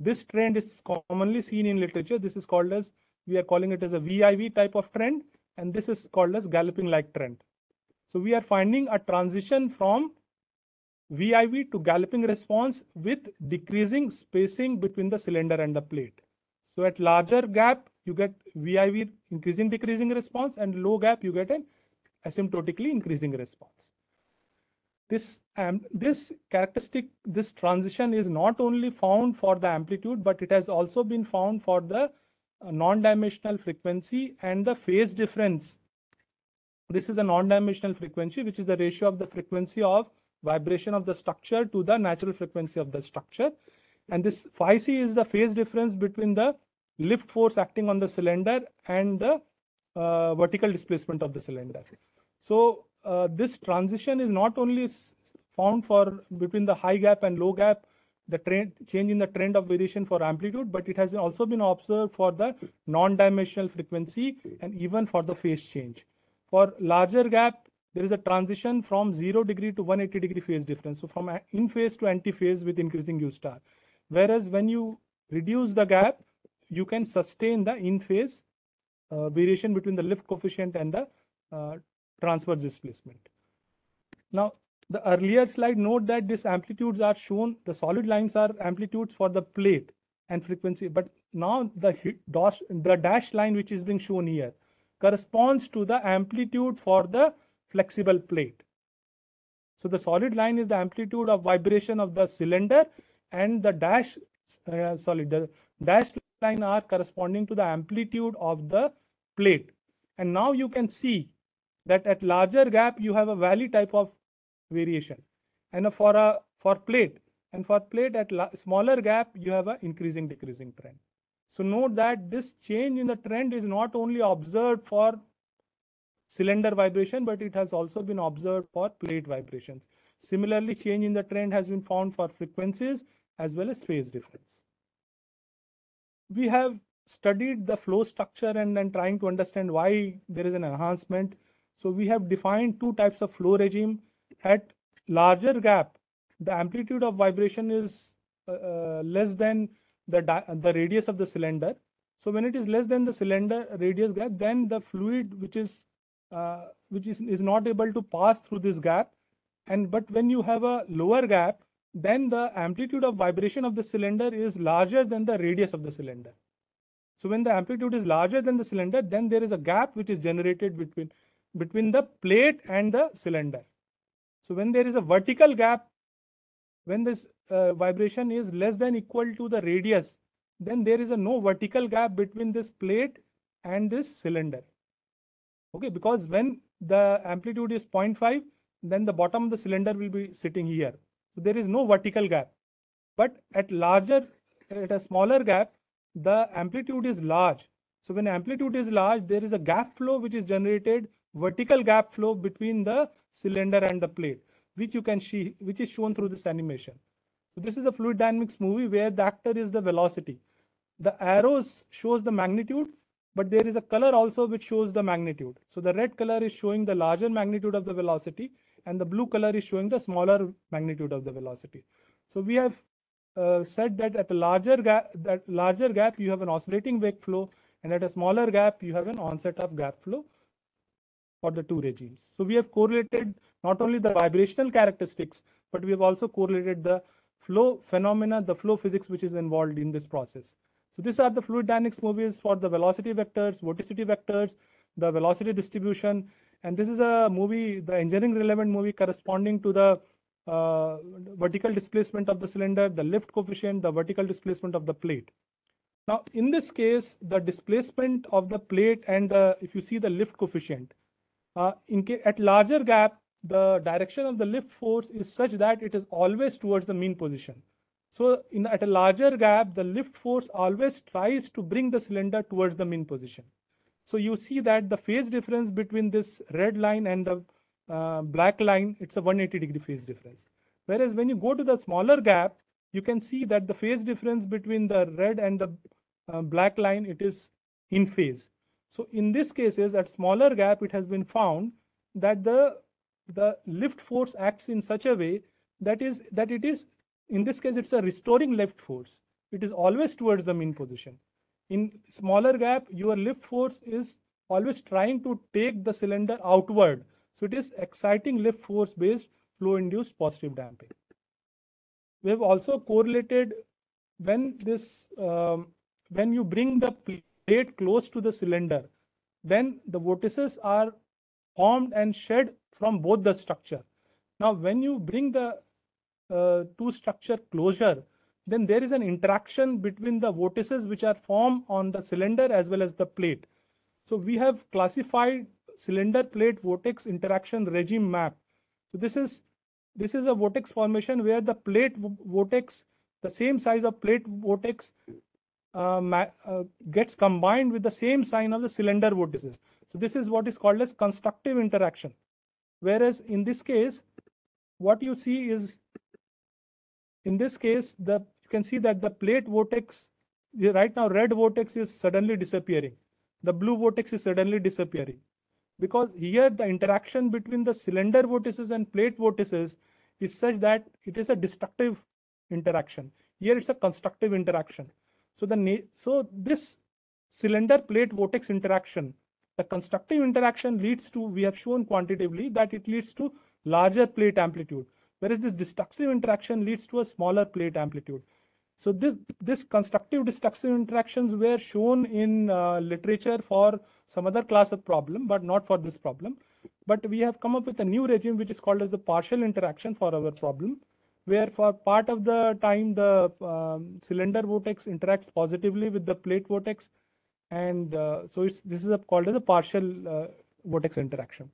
This trend is commonly seen in literature. This is called as, we are calling it as a VIV type of trend, and this is called as galloping like trend. So we are finding a transition from VIV to galloping response with decreasing spacing between the cylinder and the plate. So at larger gap, you get VIV increasing decreasing response, and low gap, you get an asymptotically increasing response. This characteristic, this transition is not only found for the amplitude, but it has also been found for the non-dimensional frequency and the phase difference. This is a non-dimensional frequency, which is the ratio of the frequency of vibration of the structure to the natural frequency of the structure. And this phi c is the phase difference between the lift force acting on the cylinder and the vertical displacement of the cylinder. So this transition is not only found for between the high gap and low gap, the change in the trend of variation for amplitude, but it has also been observed for the non-dimensional frequency and even for the phase change. For larger gap, there is a transition from 0 degree to 180 degree phase difference. So from in phase to anti-phase with increasing U star. Whereas when you reduce the gap, you can sustain the in phase variation between the lift coefficient and the transverse displacement. Now, the earlier slide, note that these amplitudes are shown, the solid lines are amplitudes for the plate and frequency, but now the dashed line which is being shown here corresponds to the amplitude for the flexible plate. So the solid line is the amplitude of vibration of the cylinder, and the dashed line are corresponding to the amplitude of the plate. And now you can see that at larger gap you have a valley type of variation, and for plate at smaller gap you have an increasing decreasing trend. So note that this change in the trend is not only observed for cylinder vibration, but it has also been observed for plate vibrations. Similarly, change in the trend has been found for frequencies as well as phase difference. We have studied the flow structure and then trying to understand why there is an enhancement. So we have defined two types of flow regime. At larger gap, the amplitude of vibration is less than the radius of the cylinder. So when it is less than the cylinder radius gap, then the fluid which is not able to pass through this gap. But when you have a lower gap, then the amplitude of vibration of the cylinder is larger than the radius of the cylinder. So when the amplitude is larger than the cylinder, then there is a gap which is generated between the plate and the cylinder. So when there is a vertical gap, when this vibration is less than equal to the radius, then there is no vertical gap between this plate and this cylinder. Okay, because when the amplitude is 0.5, then the bottom of the cylinder will be sitting here. So there is no vertical gap. But at a smaller gap, the amplitude is large. So when amplitude is large, there is a gap flow which is generated, vertical gap flow between the cylinder and the plate, which you can see, which is shown through this animation. So this is a fluid dynamics movie where the actor is the velocity. The arrows shows the magnitude, but there is a color also which shows the magnitude. So the red color is showing the larger magnitude of the velocity, and the blue color is showing the smaller magnitude of the velocity. So we have said that at a larger gap, you have an oscillating wake flow, and at a smaller gap, you have an onset of gap flow for the two regimes. So we have correlated not only the vibrational characteristics, but we have also correlated the flow phenomena, the flow physics which is involved in this process. So these are the fluid dynamics movies for the velocity vectors, vorticity vectors, the velocity distribution. And this is a movie, the engineering relevant movie corresponding to the vertical displacement of the cylinder, the lift coefficient, the vertical displacement of the plate. Now, in this case, the displacement of the plate and if you see the lift coefficient, at larger gap, the direction of the lift force is such that it is always towards the mean position. So at a larger gap, the lift force always tries to bring the cylinder towards the mean position. So you see that the phase difference between this red line and the black line, it's a 180-degree phase difference. Whereas when you go to the smaller gap, you can see that the phase difference between the red and the black line, it is in phase. So in these cases, at smaller gap, it has been found that the lift force acts in such a way that it is, in this case, it's a restoring lift force. It is always towards the mean position. In smaller gap, your lift force is always trying to take the cylinder outward. So it is exciting lift force based flow induced positive damping. We have also correlated when you bring the plate close to the cylinder, then the vortices are formed and shed from both the structure. Now, when you bring the two structure closure, then there is an interaction between the vortices which are formed on the cylinder as well as the plate. So we have classified cylinder plate vortex interaction regime map. So this is a vortex formation where the plate vortex, the same size of plate vortex gets combined with the same sign of the cylinder vortices. So this is what is called as constructive interaction. Whereas in this case, what you see is, in this case, you can see that the plate vortex, right now red vortex is suddenly disappearing. The blue vortex is suddenly disappearing. Because here the interaction between the cylinder vortices and plate vortices is such that it is a destructive interaction. Here it's a constructive interaction. So this cylinder plate vortex interaction, the constructive interaction leads to, we have shown quantitatively that it leads to larger plate amplitude, whereas this destructive interaction leads to a smaller plate amplitude. So this constructive destructive interactions were shown in literature for some other class of problem, but not for this problem. But we have come up with a new regime which is called as the partial interaction for our problem, where for part of the time the cylinder vortex interacts positively with the plate vortex, and so this is called as a partial vortex interaction.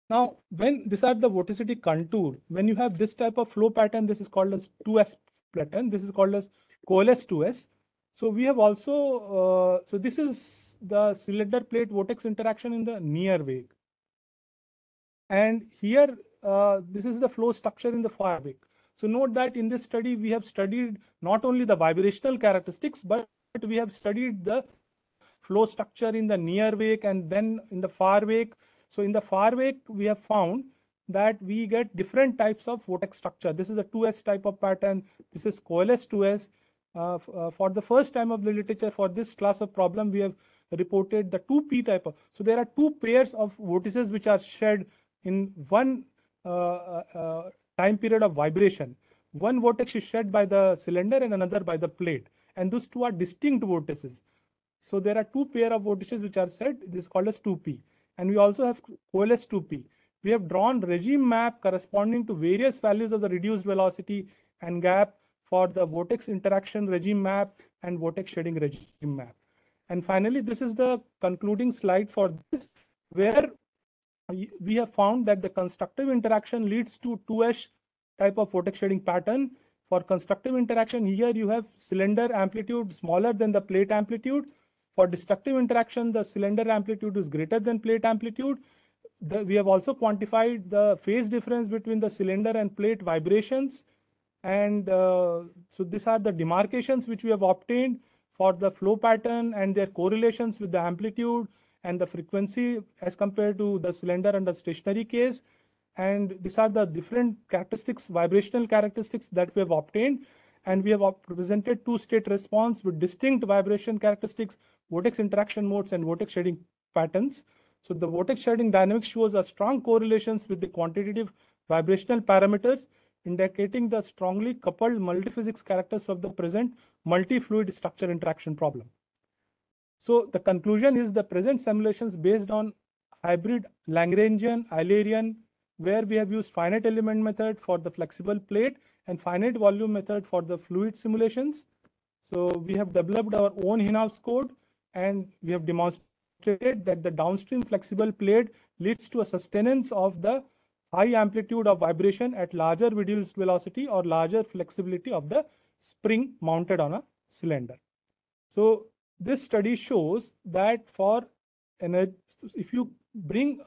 Now, when these are the vorticity contour, when you have this type of flow pattern, this is called as 2S pattern. This is called as coalesce 2S. So we have also, so this is the cylinder plate vortex interaction in the near wake. And here, this is the flow structure in the far wake. So note that in this study, we have studied not only the vibrational characteristics, but we have studied the flow structure in the near wake and then in the far wake. So in the far wake, we have found that we get different types of vortex structure. This is a 2S type of pattern. This is coalesce 2S. For the first time of the literature for this class of problem, we have reported the 2P type of. So there are two pairs of vortices which are shed in one time period of vibration. One vortex is shed by the cylinder and another by the plate. And those two are distinct vortices. So there are two pair of vortices which are shed. This is called as 2P. And we also have coalesce 2P. We have drawn regime map corresponding to various values of the reduced velocity and gap for the vortex interaction regime map and vortex shedding regime map. And finally, this is the concluding slide for this, where we have found that the constructive interaction leads to 2S type of vortex shading pattern. For constructive interaction, here you have cylinder amplitude smaller than the plate amplitude. For destructive interaction, the cylinder amplitude is greater than plate amplitude. We have also quantified the phase difference between the cylinder and plate vibrations. And so these are the demarcations which we have obtained for the flow pattern and their correlations with the amplitude and the frequency as compared to the cylinder and the stationary case. And these are the different characteristics, vibrational characteristics that we have obtained. And we have presented two-state response with distinct vibration characteristics, vortex interaction modes, and vortex shading patterns. So the vortex shading dynamics shows a strong correlations with the quantitative vibrational parameters, indicating the strongly coupled multiphysics characters of the present multi-fluid structure interaction problem. So the conclusion is the present simulations based on hybrid Lagrangian, Eulerian, where we have used finite element method for the flexible plate and finite volume method for the fluid simulations. So we have developed our own in-house code, and we have demonstrated that the downstream flexible plate leads to a sustenance of the high amplitude of vibration at larger reduced velocity or larger flexibility of the spring mounted on a cylinder. So this study shows that for energy, if you bring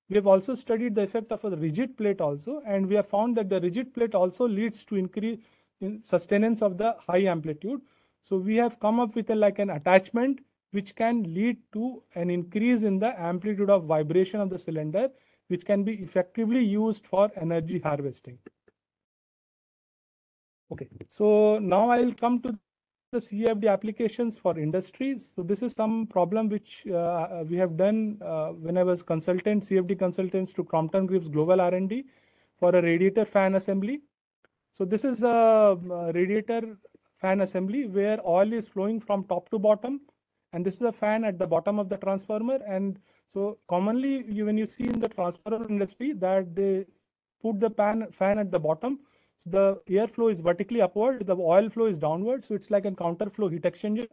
we have also studied the effect of a rigid plate also, and we have found that the rigid plate also leads to increase in sustenance of the high amplitude. So we have come up with like an attachment which can lead to an increase in the amplitude of vibration of the cylinder, which can be effectively used for energy harvesting. Okay, so now I will come to the CFD applications for industries. So this is some problem which we have done when I was CFD consultants to Crompton Greaves Global R&D for a radiator fan assembly. So this is a radiator fan assembly where oil is flowing from top to bottom, and this is a fan at the bottom of the transformer. And so commonly when you see in the transformer industry that they put the fan at the bottom, so the airflow is vertically upward, the oil flow is downward, so it's like a counterflow heat exchanger.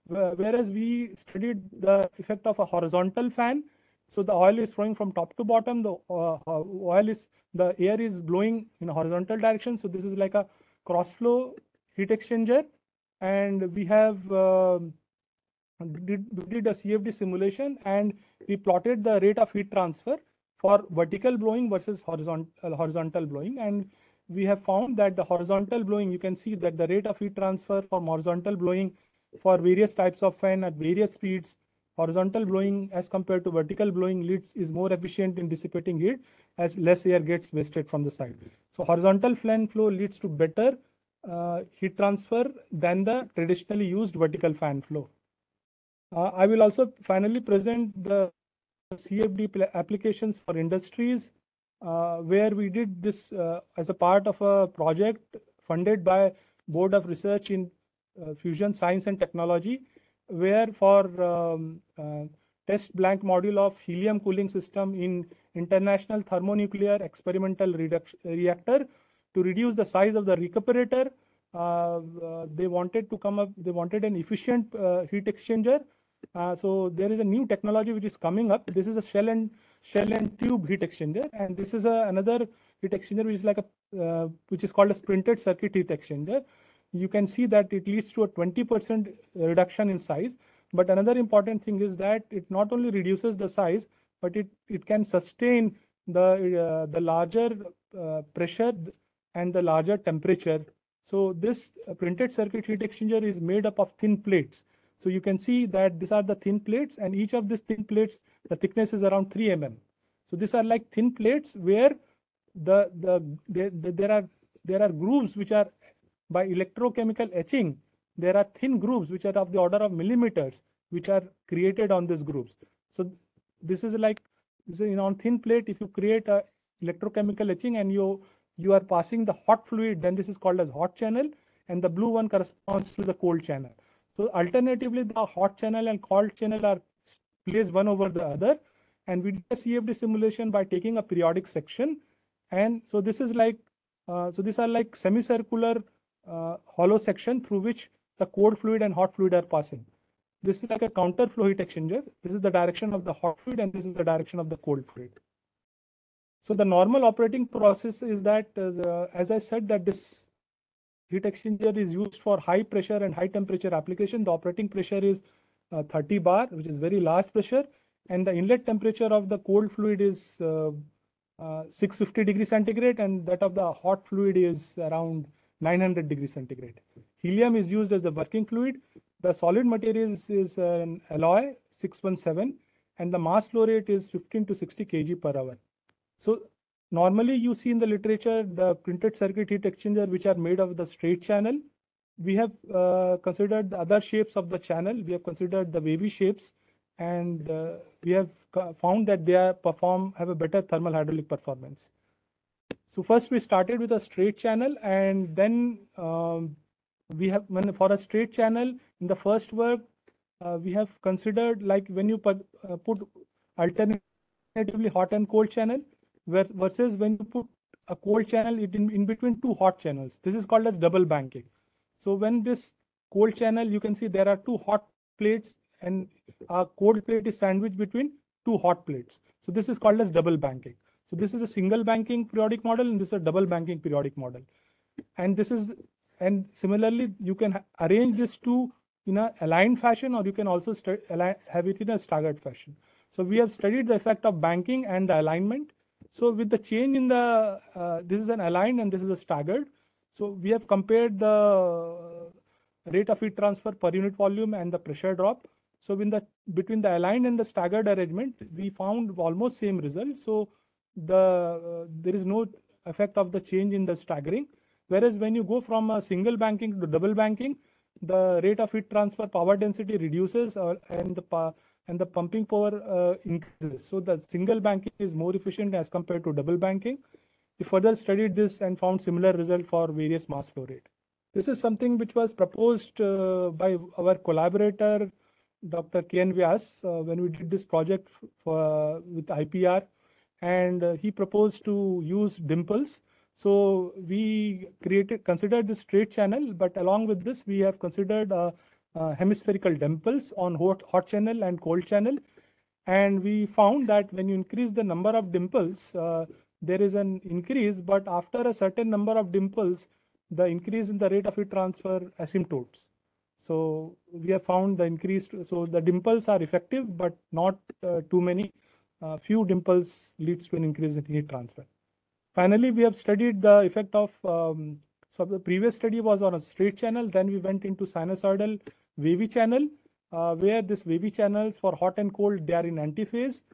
Whereas we studied the effect of a horizontal fan. So the oil is flowing from top to bottom. The air is blowing in a horizontal direction. So this is like a cross flow heat exchanger. And we have did a CFD simulation, and we plotted the rate of heat transfer for vertical blowing versus horizontal blowing. And we have found that the horizontal blowing, you can see that the rate of heat transfer from horizontal blowing for various types of fan at various speeds, horizontal blowing as compared to vertical blowing is more efficient in dissipating heat as less air gets wasted from the side. So horizontal fan flow leads to better heat transfer than the traditionally used vertical fan flow. I will also finally present the CFD applications for industries, where we did this as a part of a project funded by Board of Research in Fusion Science and Technology, where for test blank module of helium cooling system in International Thermonuclear Experimental Reactor to reduce the size of the recuperator. They wanted an efficient heat exchanger. So there is a new technology which is coming up. This is a shell and tube heat exchanger, and this is another heat exchanger which is like a which is called a printed circuit heat exchanger. You can see that it leads to a 20% reduction in size. But another important thing is that it not only reduces the size, but it can sustain the larger pressure and the larger temperature. So this printed circuit heat exchanger is made up of thin plates. So you can see that these are the thin plates, and each of these thin plates, the thickness is around 3 mm. So these are like thin plates where there are grooves which are by electrochemical etching. There are thin grooves which are of the order of millimeters, which are created on these grooves. So this is on thin plate. If you create a electrochemical etching and you are passing the hot fluid, then this is called as hot channel, and the blue one corresponds to the cold channel. So alternatively, the hot channel and cold channel are placed one over the other, and we did a CFD simulation by taking a periodic section. And so this is like so these are like semicircular hollow section through which the cold fluid and hot fluid are passing. This is like a counter flow heat exchanger. This is the direction of the hot fluid, and this is the direction of the cold fluid. So the normal operating process is that, as I said, that this heat exchanger is used for high pressure and high temperature application. The operating pressure is 30 bar, which is very large pressure. And the inlet temperature of the cold fluid is 650 degrees centigrade, and that of the hot fluid is around 900 degrees centigrade. Helium is used as the working fluid. The solid material is an alloy 617, and the mass flow rate is 15 to 60 kg per hour. So normally you see in the literature the printed circuit heat exchanger which are made of the straight channel. We have considered the other shapes of the channel. We have considered the wavy shapes, and we have found that they have a better thermal hydraulic performance. So first we started with a straight channel, and then we have, for a straight channel in the first work, we have considered like when you put alternatively hot and cold channel, versus when you put a cold channel in between two hot channels. This is called as double banking. So when this cold channel, you can see there are two hot plates and a cold plate is sandwiched between two hot plates. So this is called as double banking. So this is a single banking periodic model, and this is a double banking periodic model. And similarly, you can arrange this two in a aligned fashion, or you can also have it in a staggered fashion. So we have studied the effect of banking and the alignment. So with the change in the, this is an aligned and this is a staggered. So we have compared the rate of heat transfer per unit volume and the pressure drop. So between the aligned and the staggered arrangement, we found almost same result. So there is no effect of the change in the staggering. Whereas when you go from a single banking to double banking, the rate of heat transfer power density reduces, and the pumping power increases. So the single banking is more efficient as compared to double banking. We further studied this and found similar result for various mass flow rate. This is something which was proposed by our collaborator, Dr. K.N. Vyas, when we did this project with IPR, and he proposed to use dimples. So we considered this straight channel, but along with this, we have considered hemispherical dimples on hot channel and cold channel. And we found that when you increase the number of dimples, there is an increase, but after a certain number of dimples, the increase in the rate of heat transfer asymptotes. So we have found the increase. So the dimples are effective, but not too many. Few dimples leads to an increase in heat transfer. Finally, we have studied the effect of, so the previous study was on a straight channel. Then we went into sinusoidal wavy channel, where this wavy channels for hot and cold, they are in antiphase.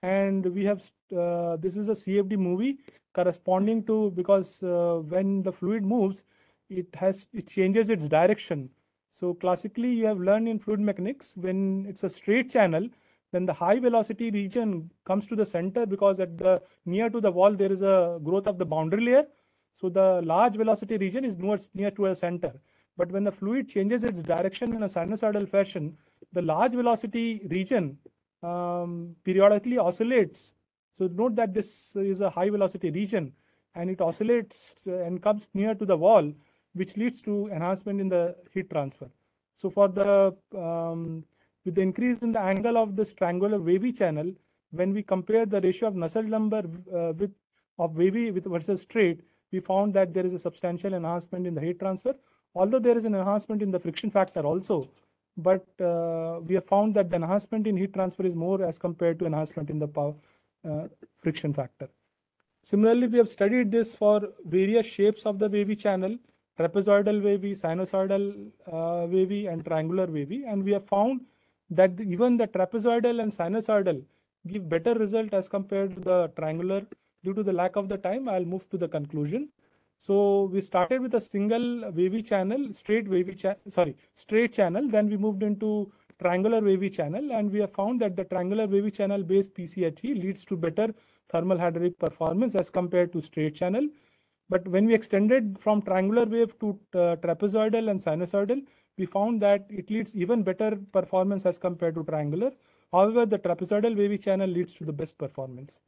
And we have, this is a CFD movie corresponding to, because when the fluid moves, it changes its direction. So classically, you have learned in fluid mechanics, when it's a straight channel, then the high velocity region comes to the center, because near to the wall, there is a growth of the boundary layer. So the large velocity region is near to a center. But when the fluid changes its direction in a sinusoidal fashion, the large velocity region periodically oscillates. So note that this is a high velocity region, and it oscillates and comes near to the wall, which leads to enhancement in the heat transfer. So for the with the increase in the angle of this triangular wavy channel, when we compare the ratio of Nusselt number of wavy versus straight, we found that there is a substantial enhancement in the heat transfer, although there is an enhancement in the friction factor also. But we have found that the enhancement in heat transfer is more as compared to enhancement in the power friction factor. Similarly, we have studied this for various shapes of the wavy channel: trapezoidal wavy, sinusoidal wavy, and triangular wavy. And we have found that even the trapezoidal and sinusoidal give better result as compared to the triangular. Due to the lack of the time, I'll move to the conclusion. So we started with a single wavy channel, straight channel. Then we moved into triangular wavy channel, and we have found that the triangular wavy channel based PCHE leads to better thermal hydraulic performance as compared to straight channel. But when we extended from triangular wave to trapezoidal and sinusoidal, we found that it leads even better performance as compared to triangular. However, the trapezoidal wavy channel leads to the best performance.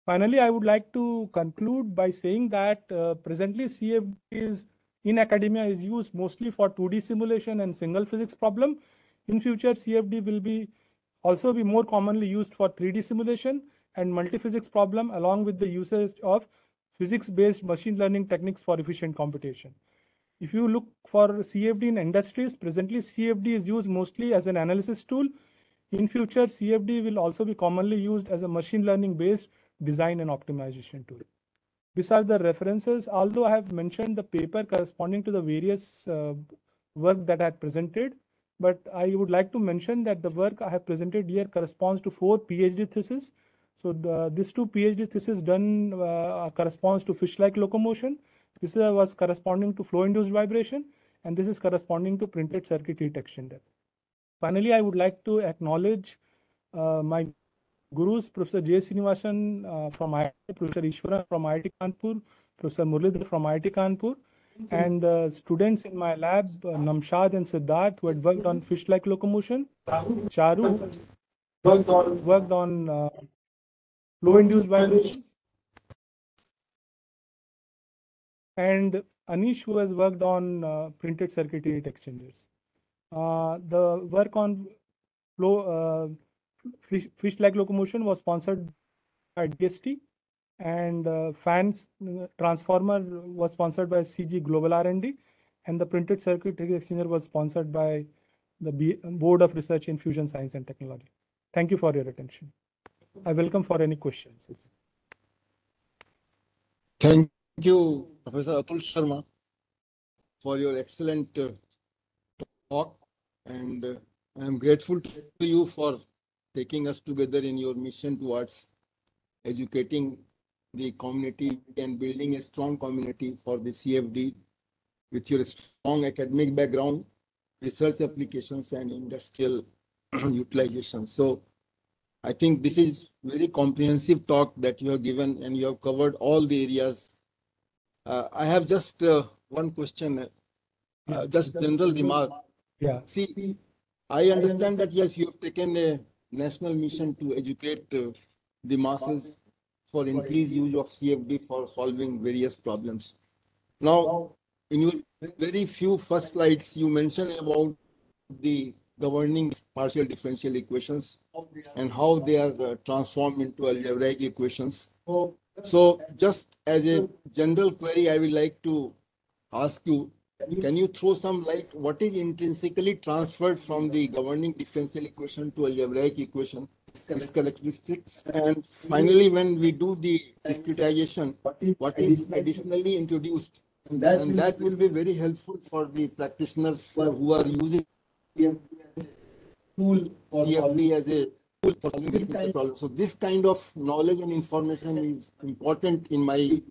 Finally, I would like to conclude by saying that presently CFD in academia is used mostly for 2D simulation and single physics problem. In future, CFD will also be more commonly used for 3D simulation, and multiphysics problem, along with the usage of physics-based machine learning techniques for efficient computation. If you look for CFD in industries, presently CFD is used mostly as an analysis tool. In future, CFD will also be commonly used as a machine learning based design and optimization tool. These are the references. Although I have mentioned the paper corresponding to the various work that I had presented, but I would like to mention that the work I have presented here corresponds to 4 PhD theses. So these 2 PhD theses done corresponds to fish-like locomotion. This was corresponding to flow-induced vibration, and this is corresponding to printed circuit heat exchanger. Finally, I would like to acknowledge my gurus, Professor J. Srinivasan from IIT, Professor Ishwaran from IIT Kanpur, Professor Muralidhar from IIT Kanpur, and students in my lab, Namshad and Siddharth, who had worked on fish-like locomotion. Charu worked on flow-induced vibrations. And Anish, who has worked on printed circuit heat exchangers. The work on flow fish-like locomotion was sponsored by DST, and fans transformer was sponsored by CG Global R&D, and the printed circuit heat exchanger was sponsored by the Board of Research in Fusion Science and Technology. Thank you for your attention. I welcome for any questions. Thank you, Professor Atul Sharma, for your excellent talk, and I am grateful to you for taking us together in your mission towards educating the community and building a strong community for the CFD with your strong academic background, research applications, and industrial utilization. So I think this is very comprehensive talk that you have given, and you have covered all the areas. I have just one question, just general remark. Yeah. See, I understand that yes, you have taken a national mission to educate the masses for increased use of CFD for solving various problems. Now, in your very few first slides, you mentioned about the governing partial differential equations and how they are transformed into algebraic equations. So just as a general query, I would like to ask you, can you throw some light what is intrinsically transferred from the governing differential equation to algebraic equation, its characteristics, and finally when we do the discretization, what is additionally introduced? And that will be very helpful for the practitioners who are using CFD as a tool for solving differential problems. So this kind of knowledge and information is important in my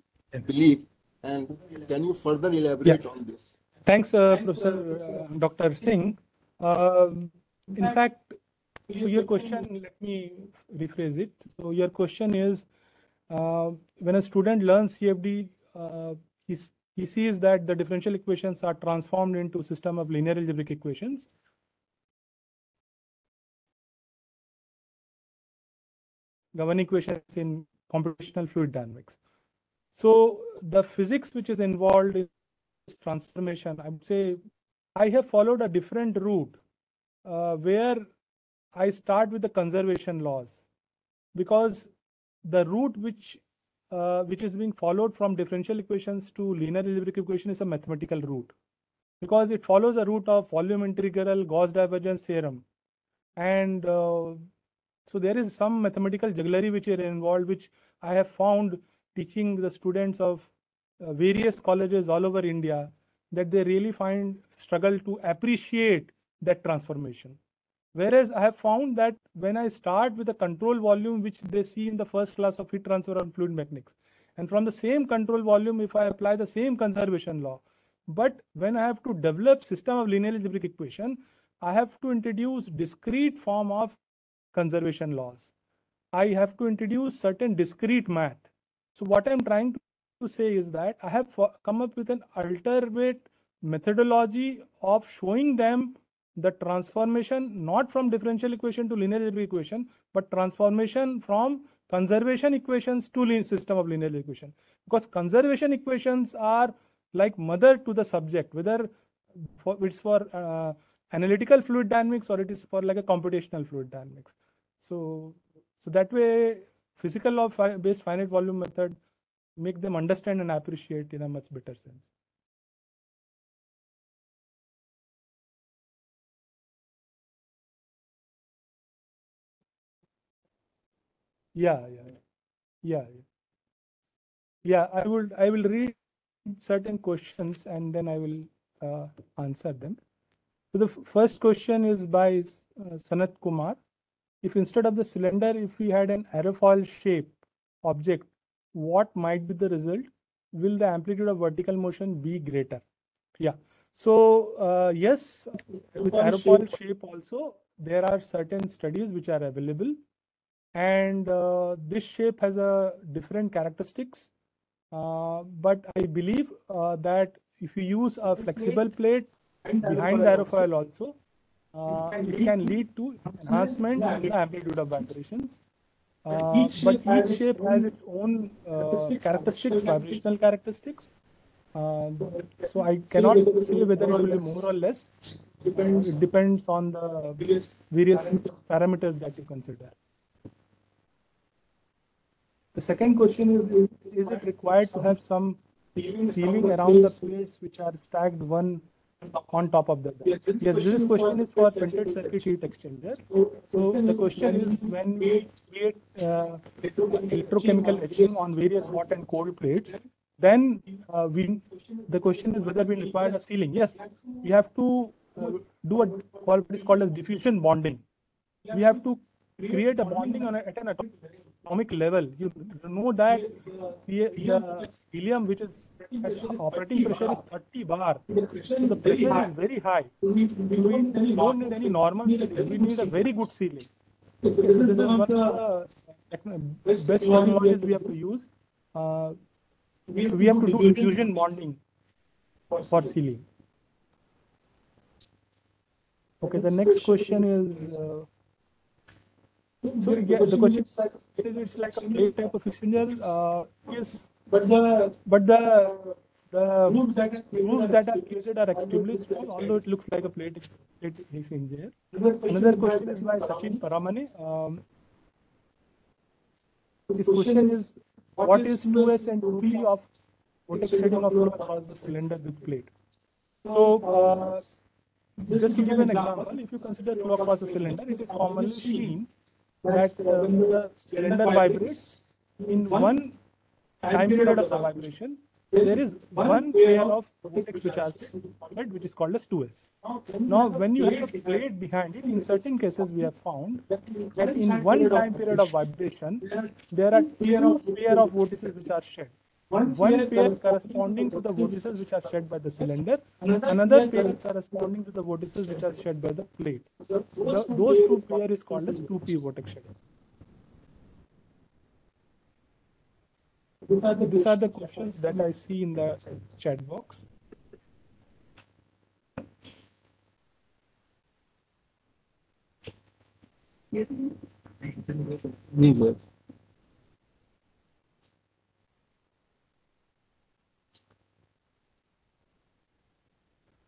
belief. And can you further elaborate on this? Thanks, Professor Dr. Singh. In fact, so your question, let me rephrase it. So your question is, when a student learns CFD, he sees that the differential equations are transformed into a system of linear algebraic equations. Governing equations in computational fluid dynamics. So the physics which is involved in this transformation, I would say I have followed a different route where I start with the conservation laws, because the route which is being followed from differential equations to linear algebraic equation is a mathematical route, because it follows a route of volume integral, Gauss divergence theorem, and so there is some mathematical jugglery which is involved, which I have found teaching the students of various colleges all over India, that they really struggle to appreciate that transformation. Whereas I have found that when I start with a control volume, which they see in the first class of heat transfer on fluid mechanics, and from the same control volume, if I apply the same conservation law, but when I have to develop system of linear algebraic equation, I have to introduce discrete form of conservation laws. I have to introduce certain discrete math. So what I'm trying to say is that I have come up with an alternate methodology of showing them the transformation not from differential equation to linear algebraic equation, but transformation from conservation equations to system of linear equation. Because conservation equations are like mother to the subject, whether it's for analytical fluid dynamics or it is for like a computational fluid dynamics. So that way, physical law based finite volume method make them understand and appreciate in a much better sense. Yeah. I will read certain questions and then I will answer them. So the first question is by Sanat Kumar. If instead of the cylinder, if we had an aerofoil shape object, what might be the result? Will the amplitude of vertical motion be greater? Yeah. So yes, with aerofoil shape also, there are certain studies which are available, and this shape has a different characteristics. But I believe that if you use a flexible plate behind the aerofoil also, it can lead to enhancement in the amplitude of vibrations. But each shape has its own characteristics, vibrational characteristics. So I cannot say whether it will be more or less. It depends on the various parameters that you consider. The second question is it required to have some sealing around the plates which are stacked one on top of the other? Yes, this question is for printed circuit heat exchanger. So the question is, when we create electrochemical etching on various hot and cold plates, then the question is whether we require a sealing. Yes, we have to do what is called as diffusion bonding. We have to create a bonding at an atomic level. You know that the helium, which is at operating pressure, is 30 bar. So the pressure is very high. We don't need any normal sealing. We need a very good sealing. Okay, so this is one of the best technologies we have to use. So we have to do diffusion bonding for sealing. Okay, the next question is. So yeah, the question is, it's like a plate type of exchanger. Yes, but the grooves that are created are extremely small, although it looks like a plate exchanger. Another question is by Sachin Paramane. This question is, what is 2S and 2P of vortex shedding of flow across the cylinder with plate? So just to give an example, if you consider flow across the cylinder, it is commonly seen that when the cylinder vibrates, in one time period of the vibration, there is one pair of vortex which are shed, which is called as 2S. Now, when you have a plate behind it, in certain cases we have found that in one time period of vibration, there are two pair of vortices which are shed. One pair corresponding to the vortices which are shed by the cylinder, another pair corresponding to the vortices which are shed by the plate. So those two pair is called as 2P vortex shedding. These are the questions that I see in the chat box.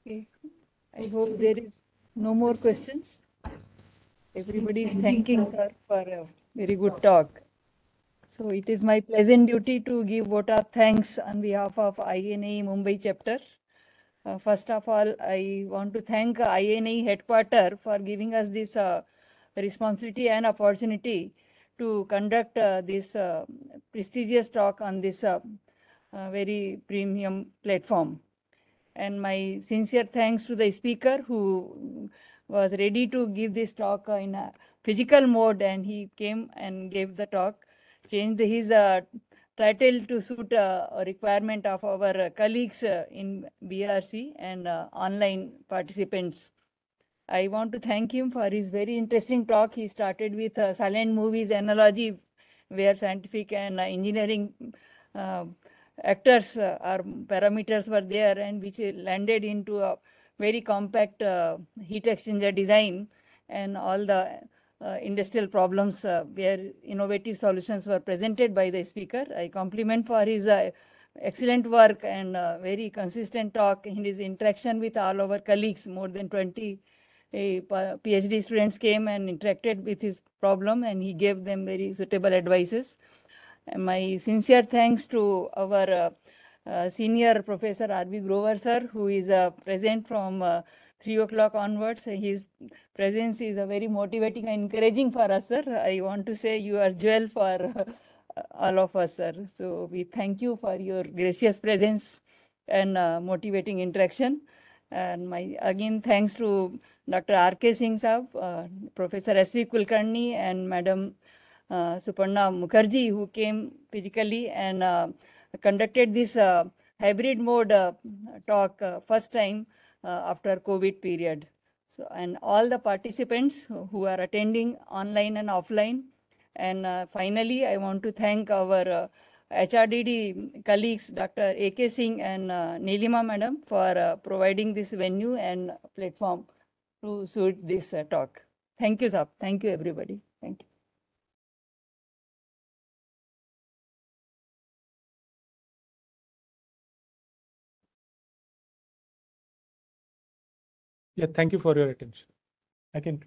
Okay. I hope there is no more questions. Everybody is thanking sir for a very good talk. So it is my pleasant duty to give vote of thanks on behalf of INAE Mumbai chapter. First of all, I want to thank INAE headquarters for giving us this responsibility and opportunity to conduct this prestigious talk on this very premium platform. And my sincere thanks to the speaker who was ready to give this talk in a physical mode, and he came and gave the talk, changed his title to suit a requirement of our colleagues in BRC and online participants. I want to thank him for his very interesting talk. He started with silent movies analogy, where scientific and engineering actors or parameters were there, and which landed into a very compact heat exchanger design and all the industrial problems where innovative solutions were presented by the speaker. I compliment for his excellent work and very consistent talk in his interaction with all our colleagues, more than 20 PhD students came and interacted with his problem, and he gave them very suitable advices. And my sincere thanks to our senior Professor R.B. Grover sir, who is present from 3 o'clock onwards. His presence is very motivating and encouraging for us, sir. I want to say you are jewel for all of us, sir. So we thank you for your gracious presence and motivating interaction. And my again thanks to Dr. R.K. Singh Saab, Professor S.V. Kulkarni, and Madam Suparna Mukherjee, who came physically and conducted this hybrid mode talk first time after COVID period. So, and all the participants who are attending online and offline. And finally, I want to thank our HRDD colleagues, Dr. A.K. Singh and Nilima Madam, for providing this venue and platform to suit this talk. Thank you, sir. Thank you, everybody. Thank you. Yeah, thank you for your attention. I can